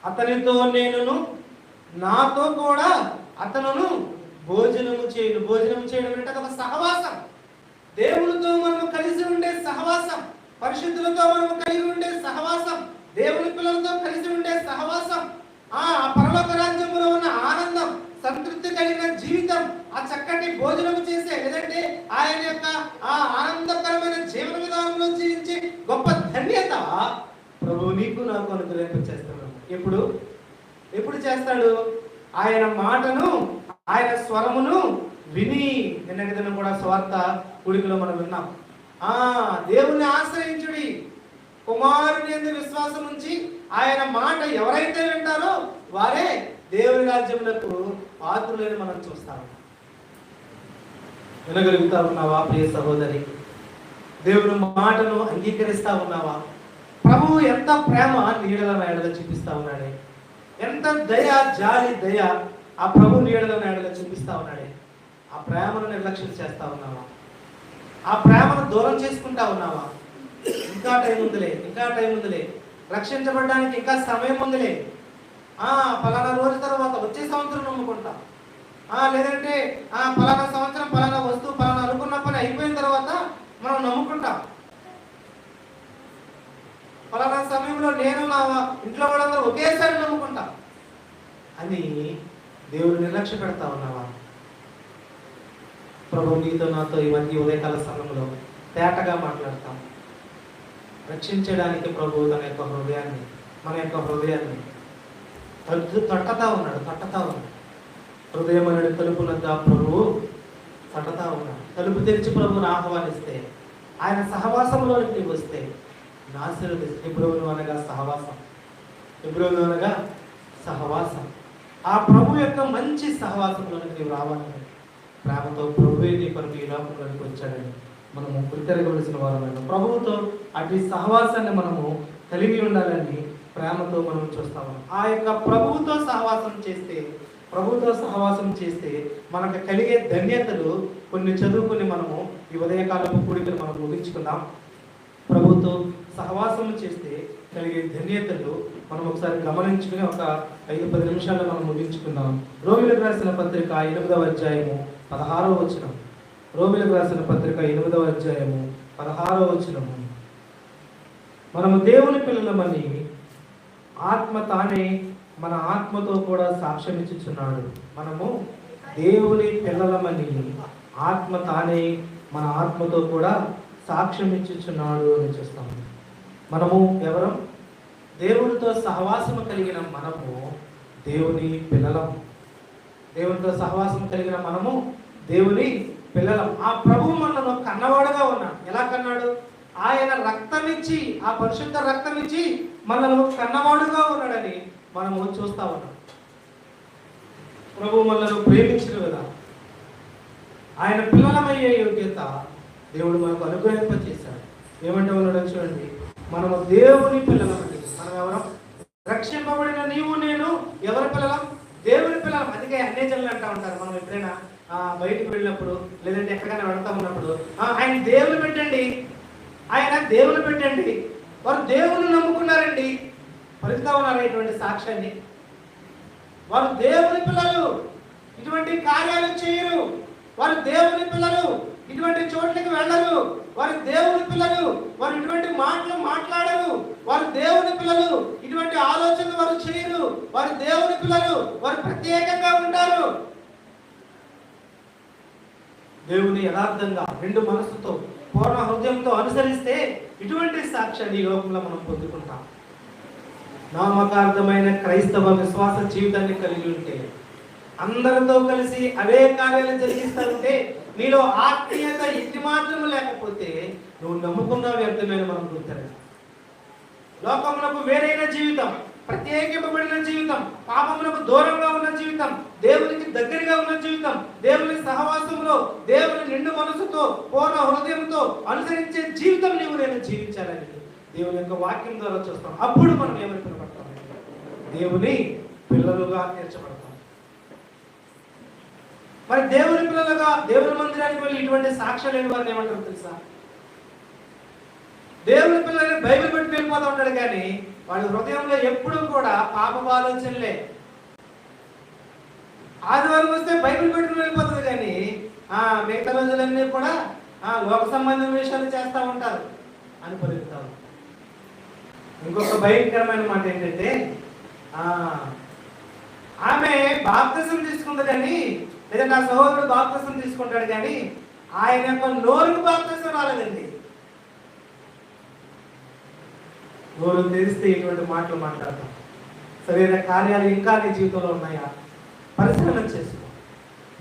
అతనితో నేను నాతో కూడా అతనును భోజనము చేయడం అంటే ఒక సహవాసం. దేవునితో మనము కలిసి ఉండే సహవాసం, పరిశుద్ధులతో మనము కలిగి ఉండే సహవాసం, దేవుని పిల్లలతో కలిసి ఉండే సహవాసం, ఆ పరలోక రాజ్యంలో ఉన్న ఆనందం, సంతృప్తి కలిగిన జీవితం, ఆ చక్కటి భోజనం చేసే లేదంటే ఆయన యొక్క ఆ ఆనందకరమైన జీవన విధానంలో జీవించే గొప్ప ధన్యత ప్రభు నీకు నాకు అనుగ్రహింపచేస్తున్నాడు. ఎప్పుడు చేస్తాడు? ఆయన మాటను, ఆయన స్వరమును విని. నిన్నటి దినం కూడా స్వార్థ కూడికలో మనం విన్నాం. దేవుణ్ణి ఆశ్రయించుడి, కుమారుని యందు విశ్వాసం ఉంచి ఆయన మాట ఎవరైతే వింటారో వారే దేవుని రాజ్యములకు పాత్రులని మనం చూస్తాం. వినగలుగుతా ఉన్నావా ప్రియ సహోదరి? దేవుని మాటను అంగీకరిస్తా ఉన్నావా? ప్రభువు ఎంత ప్రేమ నీడల నాయడగా చూపిస్తా ఉన్నాడే, ఎంత దయ, జాలి, దయ ఆ ప్రభు నీడల నాయడగా చూపిస్తా ఉన్నాడే. ఆ ప్రేమను నిర్లక్ష్యం చేస్తా ఉన్నావా? ఆ ప్రేమను దూరం చేసుకుంటా ఉన్నావా? ఇంకా టైం ఉందిలే, రక్షించబడడానికి ఇంకా సమయం ఉందిలే, పలానా రోజు తర్వాత వచ్చే సంవత్సరం నమ్ముకుంటా, లేదంటే పలానా సంవత్సరం పలానా వస్తువు పలానా అనుకున్న పని అయిపోయిన తర్వాత మనం నమ్ముకుంటాం. పలానా సమయంలో నేను నా ఇంట్లో వాళ్ళందరూ ఒకేసారి నమ్ముకుంటా అని దేవుడు నిర్లక్ష్య పెడతా ఉన్నావా? ప్రభు నీతో నాతో ఈ మధ్య ఉదయకాల సమయంలో తేటగా మాట్లాడతాం. రక్షించడానికి ప్రభు తన యొక్క హృదయాన్ని, మన యొక్క హృదయాన్ని తట్టతా ఉన్నాడు. హృదయం అనేది తలుపులంతా ప్రభువు తట్టతా ఉన్నాడు. తలుపు తెరిచి ప్రభువుని ఆహ్వానిస్తే, ఆయన సహవాసంలోనికి వస్తే ఆశీర్వదిస్తే, ఎబ్రోను అనగా సహవాసం. ఆ ప్రభు యొక్క మంచి సహవాసంలోనికి నీవు రావాలని ప్రేమతో ప్రభువే నీ కొరకు ఈ లోకంలోనికి వచ్చాడని మనము గుర్తెరగవలసిన వారమైన ప్రభువుతో అటు సహవాసాన్ని మనము కలిగి ఉండాలని ప్రేమతో మనం చూస్తాము. ఆ యొక్క ప్రభువుతో సహవాసం చేస్తే మనకు కలిగే ధన్యతలు కొన్ని చదువుకొని మనము ఈ ఉదయకాలపు కూడికలు మనం ముగించుకుందాం. ప్రభువుతో సహవాసం చేస్తే కలిగే ధన్యతలు మనం ఒకసారి గమనించుకుని ఒక 5-10 నిమిషాల్లో మనం ముగించుకుందాం. రోమిలకు రాసిన పత్రిక 8వ అధ్యాయము 16వ వచనం. రోమిలకు రాసిన పత్రిక 8వ అధ్యాయము 16వ వచనము. మనము దేవుని పిల్లలమని ఆత్మ తానే మన ఆత్మతో కూడా సాక్ష్యం ఇచ్చుచున్నాడు. మనము దేవుని పిల్లలమని ఆత్మ తానే మన ఆత్మతో కూడా సాక్ష్యం ఇచ్చుచున్నాడు అని చూస్తాము. మనము ఎవరం? దేవునితో సహవాసము కలిగిన మనము దేవుని పిల్లలం. దేవునితో సహవాసం కలిగిన మనము దేవుని పిల్లలం. ఆ ప్రభువు మనను కన్నవాడుగా ఉన్నాడు. ఎలా కన్నాడు? ఆయన రక్తమిచ్చి, ఆ పరిశుద్ధ రక్తమిచ్చి మనను కన్నవాడుగా ఉన్నాడని మనము చూస్తా ఉన్నాం. ప్రభు మనను ప్రేమించిన కదా, ఆయన పిల్లలమయ్యే యోగ్యత దేవుడు మనకు అనుగ్రహింపచేశాడు. ఏమంటే ఉన్నాడు చూడండి, మనము దేవుని పిల్లలమండి. మనం ఎవరం? రక్షింపబడిన నీవు నేను ఎవరి పిల్లలం? దేవుని పిల్లలం. అందుకే అన్య జనులు అంటూ ఉంటారు. మనం ఎప్పుడైనా బయటకు వెళ్ళినప్పుడు లేదంటే ఎక్కడికైనా వెళ్తా ఉన్నప్పుడు ఆయన దేవుని పెట్టండి, వారు దేవుని నమ్ముకున్నారండి, పలుకుతా ఉన్నారు ఇటువంటి సాక్ష్యాన్ని. వారు దేవుని పిల్లలు, ఇటువంటి కార్యాలు చేయరు. వారు దేవుని పిల్లలు, ఇటువంటి చోట్లకి వెళ్ళరు. వారు దేవుని పిల్లలు, వారు ఇటువంటి మాటలు మాట్లాడరు. వారు దేవుని పిల్లలు, ఇటువంటి ఆలోచనలు వారు చేయరు. వారు దేవుని పిల్లలు, వారు ప్రత్యేకంగా ఉంటారు. దేవుని యథార్థంగా రెండు మనసుతో పూర్ణ హృదయంతో అనుసరిస్తే ఇటువంటి సాక్ష్యాన్ని ఈ లోకంలో మనం పొందుకుంటాం. నామకార్థమైన క్రైస్తవ విశ్వాస జీవితాన్ని కలిగి ఉంటే, అందరితో కలిసి అవే కార్యాలు జరిగిస్తూ ఉంటే, నీలో ఆత్మీయత ఇంటి మాత్రం లేకపోతే నువ్వు నమ్ముకున్న వ్యర్థమైన మనం గుర్తెరగ. లోకమునకు వేరైన జీవితం, ప్రత్యేకింపబడిన జీవితం, పాపములకు దూరంగా ఉన్న జీవితం, దేవునికి దగ్గరగా ఉన్న జీవితం, దేవుని సహవాసంలో దేవుని నిండు మనసుతో పూర్ణ హృదయంతో అనుసరించే జీవితం నేను జీవించాలని దేవుని యొక్క వాక్యం ద్వారా చూస్తాం. అప్పుడు మనం ఏమని పిలువబడతాం? దేవుని పిల్లలుగా తీర్చబడతాం. మరి దేవుని పిల్లలుగా దేవుని మందిరానికి వెళ్ళి ఇటువంటి సాక్ష్యం లేని వారిని ఏమంటారు తెలుసా? దేవుని పిల్లలని బైబిల్ పెట్టి వెళ్ళిపోతూ ఉంటాడు, కానీ వాడి హృదయంలో ఎప్పుడూ కూడా పాపపు ఆలోచనలే. ఆదివారం వస్తే బైబిల్ పెట్టుకుని వెళ్ళిపోతుంది, కానీ మిగతా రోజులన్నీ కూడా లోక సంబంధమైన విషయాలు చేస్తూ ఉంటారు అని పలుకుతారు. ఇంకొక భయంకరమైన మాట ఏంటంటే, ఆమె బాప్తిసం తీసుకుంది, కానీ లేదా నా సహోదరుడు బాప్తిసం తీసుకుంటాడు, కానీ ఆయన యొక్క నోరుకు బాప్తిసం రాలేదండి. నోరు తెరిస్తే ఇటువంటి మాటలు మాట్లాడతాం. సరైన కార్యాలు ఇంకా నీ జీవితంలో ఉన్నాయా? పరిశీలన చేసుకో.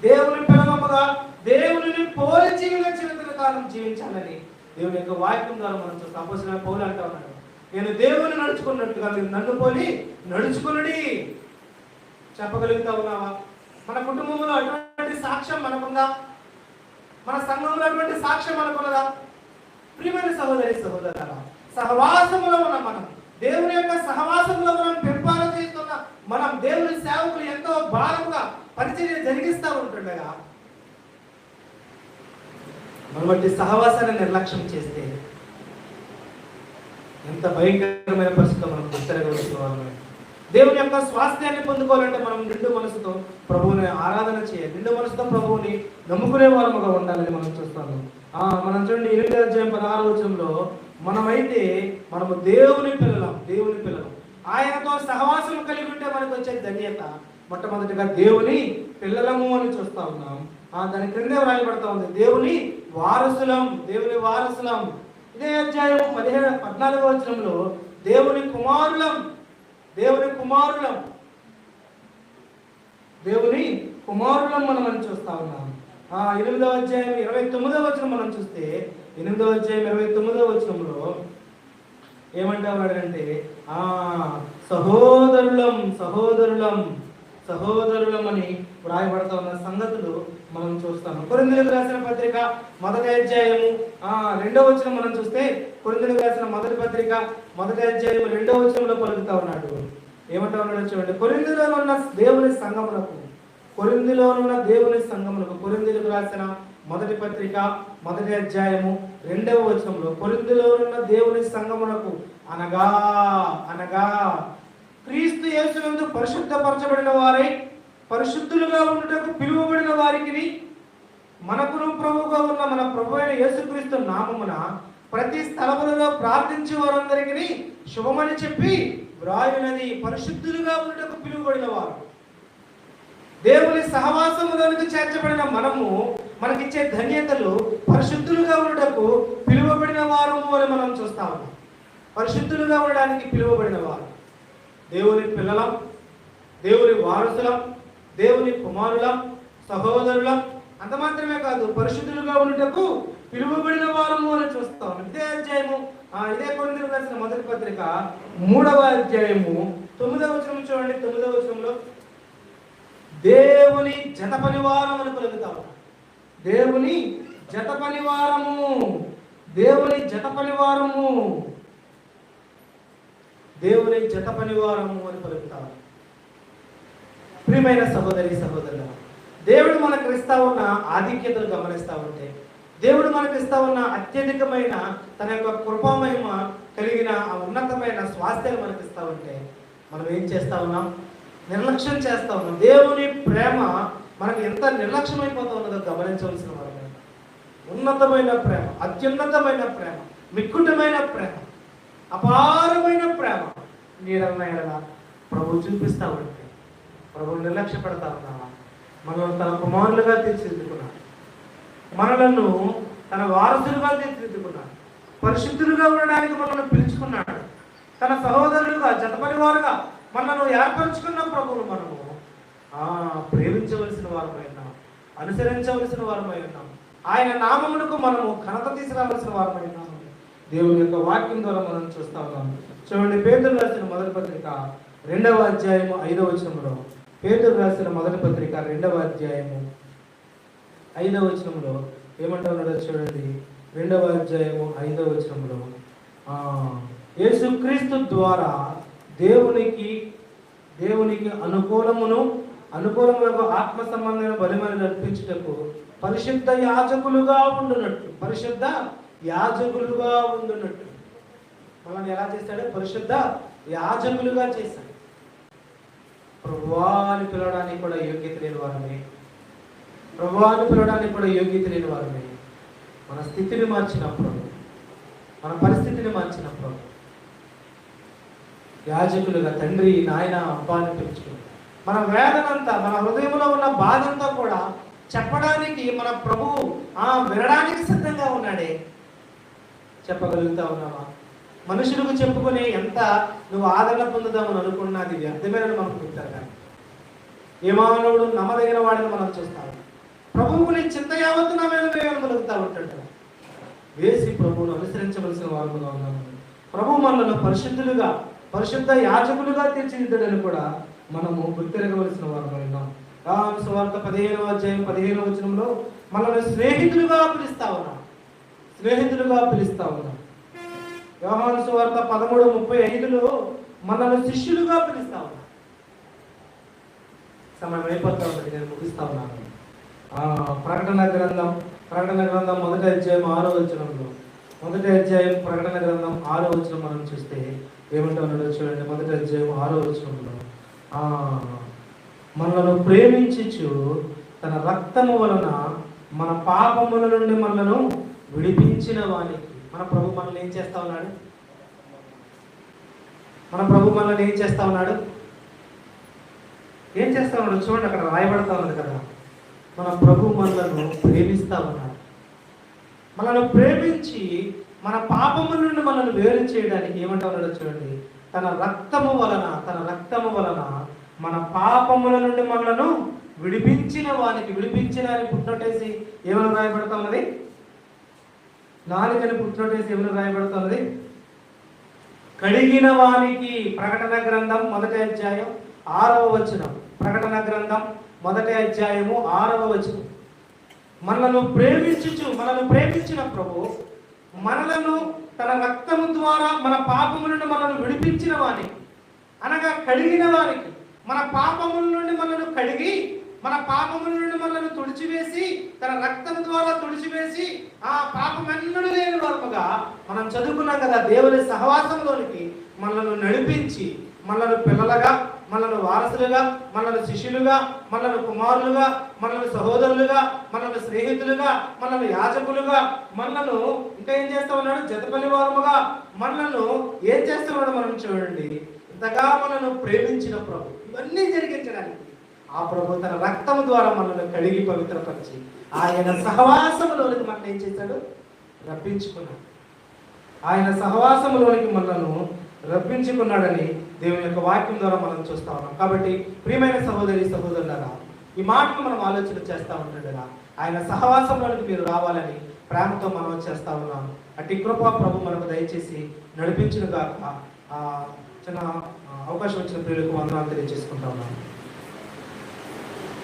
దేవుని పిల్లలుగా దేవుని పోలి జీవించిన కాలం జీవించాలని దేవుని యొక్క వాక్యం ద్వారా మనం చూస్తాం. అపోస్తలుడైన పౌలు అంటా ఉన్నాడు, నేను దేవుని నడుచుకున్నట్టుగా మీరు నన్ను పోలి నడుచుకునుడి. చెప్పగలుగుతా ఉన్నావా? మన కుటుంబంలో అటువంటి సాక్ష్యం మనకుందా? మన సంఘంలో అటువంటి సాక్ష్యం మనకున్నదా? ప్రియమైన సహోదరి సహోదరులారా, సహవాసంలో ఉన్న మనం, దేవుని యొక్క సహవాసంలో మనం పెంపాలు చేస్తున్న మనం, దేవుని సేవకులు ఎంతో భారంగా పరిచర్య జరిగిస్తూ ఉంటుండగా మనం బట్టి సహవాసాన్ని నిర్లక్ష్యం చేస్తే ఎంత భయంకరమైన పరిస్థితిలో మనం గుర్తిరగలుగుతున్నాం. దేవుని యొక్క స్వాస్థ్యాన్ని పొందుకోవాలంటే మనం నిండు మనసుతో ప్రభువుని ఆరాధన చేయాలి. నిండు మనసుతో ప్రభువుని నమ్ముకునే వారముగా ఉండాలని మనం చూస్తాము. మనం చూడండి 8వ అధ్యాయం 16వ వచనంలో, మనమైతే మనము దేవుని పిల్లలం, ఆయనతో సహవాసం కలిగి ఉంటే మనకు వచ్చే ధన్యత మొట్టమొదటిగా దేవుని పిల్లలము అని చూస్తా ఉన్నాం. దాని క్రిందే వ్రాయబడతా ఉంది, దేవుని వారసులం. ఇదే అధ్యాయం 14వ వచనంలో దేవుని కుమారులం మనం అని చూస్తా ఉన్నాం. 8వ అధ్యాయం 29వ వచనం మనం చూస్తే, 8వ అధ్యాయం 29వ వచనంలో ఏమంటావాడంటే, సహోదరులం అని వ్రాయబడతా ఉన్న సంగతులు మనం చూస్తాము. కొరింథీయులకు రాసిన పత్రిక 1వ అధ్యాయము 2వ వచనం మనం చూస్తే, కొరింథీయులకు రాసిన మొదటి పత్రిక 1వ అధ్యాయం 2వ వచనంలో పలుకుతా ఉన్నాడు. ఏమంటా ఉన్నాడు చూడండి, కొరింథీయులో ఉన్న దేవుని సంఘములకు, కొరింథీయులకు రాసిన మొదటి పత్రిక 1వ అధ్యాయము 2వ వచనంలో, కొరింథీయులో ఉన్న దేవుని సంఘమునకు అనగా క్రీస్తు యేసునందు పరిశుద్ధపరచబడిన వారై పరిశుద్ధులుగా ఉండుటకు పిలువబడిన వారికి మనకును ప్రభువుగా ఉన్న మన ప్రభు అయిన యేసుక్రీస్తు నామమున ప్రతి స్థలములలో ప్రార్థించే వారందరికీ శుభమని చెప్పి వ్రాయునది. పరిశుద్ధులుగా ఉండుటకు పిలువబడిన వారు, దేవుని సహవాసములోనికి చేర్చబడిన మనము, మనకిచ్చే ధన్యతలు పరిశుద్ధులుగా ఉండుటకు పిలువబడిన వారము అని మనం చూస్తాము. పరిశుద్ధులుగా ఉండడానికి పిలువబడిన వారు, దేవుని పిల్లలం, దేవుని వారసులం, దేవుని కుమారులం, సహోదరులం. అంత మాత్రమే కాదు, పరిశుద్ధులుగా ఉండుటకు పిలువబడిన వారము అని చూస్తాం. ఇదే అధ్యాయము, ఇదే కొరింథీయులకు రాసిన మొదటి పత్రిక 3వ అధ్యాయము 9వ వచనం చూడండి. 9వ వచనంలో దేవుని జత పరివారం అని పలుకుతాము. దేవుని జత పనివారము అని పలుకుతాము. ప్రియమైన సహోదరి సహోదరుల, దేవుడు మనకు ఇస్తా ఉన్న ఆధిక్యతలు గమనిస్తా ఉంటే, దేవుడు మనకు ఇస్తా ఉన్న అత్యధికమైన తన యొక్క కృపామహిమ కలిగిన ఆ ఉన్నతమైన స్వాస్థ్యాలు మనకు ఇస్తా ఉంటే మనం ఏం చేస్తా ఉన్నాం? నిర్లక్ష్యం చేస్తా ఉన్నాం. దేవుని ప్రేమ మనకు ఎంత నిర్లక్ష్యమైపోతా ఉన్నదో గమనించవలసిన వారమే. ఉన్నతమైన ప్రేమ, అత్యున్నతమైన ప్రేమ, మిక్కుటమైన ప్రేమ, అపారమైన ప్రేమ నీడలా ప్రభు చూపిస్తా ఉంటే ప్రభు నిర్లక్ష్య పెడతా ఉన్నావా? మనల్ని తన కుమారులుగా తీర్చిదిద్దుకున్నాడు, మనలను తన వారసులుగా తీర్చిదిద్దుకున్నాడు, పరిశుద్ధులుగా ఉండడానికి మనల్ని పిలుచుకున్నాడు, తన సహోదరులుగా జతపరివారుగా మనను ఏర్పరచుకున్న ప్రభువును మనము ప్రేమించవలసిన వారమై ఉన్నాం, అనుసరించవలసిన వారమై ఉన్నాం. ఆయన నామమునకు మనము ఘనత తీసుకురావలసిన వారమై ఉన్నాము. దేవుని యొక్క వాక్యం ద్వారా మనం చూస్తా ఉన్నాం. చూడండి, పేతురు రాసిన మొదటి పత్రిక రెండవ అధ్యాయము 5వ వచనంలో, పేతురు రాసిన మొదటి పత్రిక 2వ అధ్యాయము 5వ వచనంలో ఏమంటున్నాడో చూడండి. 2వ అధ్యాయము 5వ వచనంలో, యేసుక్రీస్తు ద్వారా దేవునికి అనుకూలములకు ఆత్మ సంబంధమైన బలిమని నడిపించుటకు పరిశుద్ధ యాజకులుగా ఉండునట్టు మనల్ని ఎలా చేశాడు? పరిశుద్ధ యాజకులుగా చేశాడు. ప్రభువాని పిలవడానికి కూడా యోగ్యత లేని వారమే, మన స్థితిని మార్చినప్పుడు, మన పరిస్థితిని మార్చినప్పుడు యాజకులుగా తండ్రి, నాయన, అబ్బాని పిలుచుకుని మన వేదనంతా, మన హృదయంలో ఉన్న బాధంతా కూడా చెప్పడానికి మన ప్రభువు వినడానికి సిద్ధంగా ఉన్నాడే. చెప్పగలుగుతా ఉన్నావా? మనుషులకు చెప్పుకుని ఎంత నువ్వు ఆదరణ పొందుదామని అనుకున్నా అది వ్యర్థమైన మనకు చెప్తారు. కానీ ఏ మానవుడు నమ్మదగిన వాడిని మనం చూస్తాము. ప్రభువుకు నీ చింత యావత్తు నా మీద వేయగలుగుతా ఉంటాడు. వేసి ప్రభువును అనుసరించవలసిన వారుగా ఉన్నాము. ప్రభు మనలను పరిశుద్ధ యాజకులుగా తీర్చిదిద్దడని కూడా మనము గుర్తిరగవలసిన వారుగా ఉన్నాం. యోహాను సువార్త 15వ అధ్యాయం 15వ వచనంలో మనల్ని స్నేహితులుగా పిలుస్తా ఉన్నాం. యోహాను సువార్త 13:35లో మనల్ని శిష్యులుగా పిలుస్తా ఉన్నాం. సమయం అయిపోతా ఉన్నది, నేను ముగిస్తా ఉన్నాను. ప్రకటన గ్రంథం 1వ అధ్యాయం 6వ వచనంలో, 1వ అధ్యాయం ప్రకటన గ్రంథం 6వ వచనం మనం చూస్తే ఏమంటున్నాడో చూడండి. 1వ అధ్యాయం 6వ వచనంలో, మనలను ప్రేమించుచు తన రక్తము వలన మన పాపముల నుండి మనలను విడిపించిన వానికి. మన ప్రభు మనల్ని ఏం చేస్తా ఉన్నాడు? చూడండి, అక్కడ రాయబడతా ఉన్నది కదా. మన ప్రభు మనలను ప్రేమిస్తా ఉన్నాడు. మనల్ని ప్రేమించి మన పాపముల నుండి మనల్ని వేరు చేయడానికి ఏమంటా ఉన్నాడో చూడండి. తన రక్తము వలన మన పాపముల నుండి మనలను విడిపించిన వానికి. విడిపించిన అని పుట్టినట్టేసి ఏమైనా రాయబడతా ఉన్నది? నాలుకని పుట్టినట్టేసి ఏమైనా రాయబడతా ఉన్నది? కడిగిన వానికి. ప్రకటన గ్రంథం 1వ అధ్యాయం 6వ వచనం. ప్రకటన గ్రంథం 1వ అధ్యాయము 6వ వచనం. మనలను ప్రేమించిన ప్రభు మనలను తన రక్తము ద్వారా మన పాపముల నుండి మనల్ని విడిపించిన వానికి, అనగా కడిగిన వారికి, మన పాపముల నుండి మనల్ని కడిగి, మన పాపముల నుండి మనల్ని తుడిచివేసి, తన రక్తం ద్వారా తుడిచివేసి ఆ పాపమెన్నడూ లేని వరకుగా మనం చదువుకున్నాం కదా. దేవుని సహవాసంలోనికి మనల్ని నడిపించి, మనల్ని పిల్లలుగా, మనల్ని వారసులుగా, మనల్ని శిష్యులుగా, మనల్ని కుమారులుగా, మనల్ని సహోదరులుగా, మనల్ని స్నేహితులుగా, మనల్ని యాజకులుగా, మనల్ని ఇంకా ఏం చేస్తా ఉన్నాడు? జతపల్లి వారముగా మనల్ని ఏం చేస్తున్నాడు మనం చూడండి. ఇంతగా మనల్ని ప్రేమించిన ప్రభు ఇవన్నీ జరిగించడానికి ఆ ప్రభు తన రక్తము ద్వారా మనల్ని కడిగి పవిత్రపరిచి ఆయన సహవాసములోనికి మనల్ని ఏం చేశాడు? రప్పించుకున్నాడు. ఆయన సహవాసములోనికి మనల్ని రప్పించుకున్నాడని దేవుని యొక్క వాక్యం ద్వారా మనం చూస్తా ఉన్నాం. కాబట్టి ప్రియమైన సహోదరులారా, ఈ మాటలు మనం ఆలోచన చేస్తూ ఉంటుండగా ఆయన సహవాసంలోనికి మీరు రావాలని ప్రేమతో మనం చేస్తా ఉన్నాం. అట్టి కృపా ప్రభు మనకు దయచేసి నడిపించును గాక. చిన్న అవకాశం వచ్చిన ప్రియులకు వందనాలు తెలియజేసుకుంటా ఉన్నాను.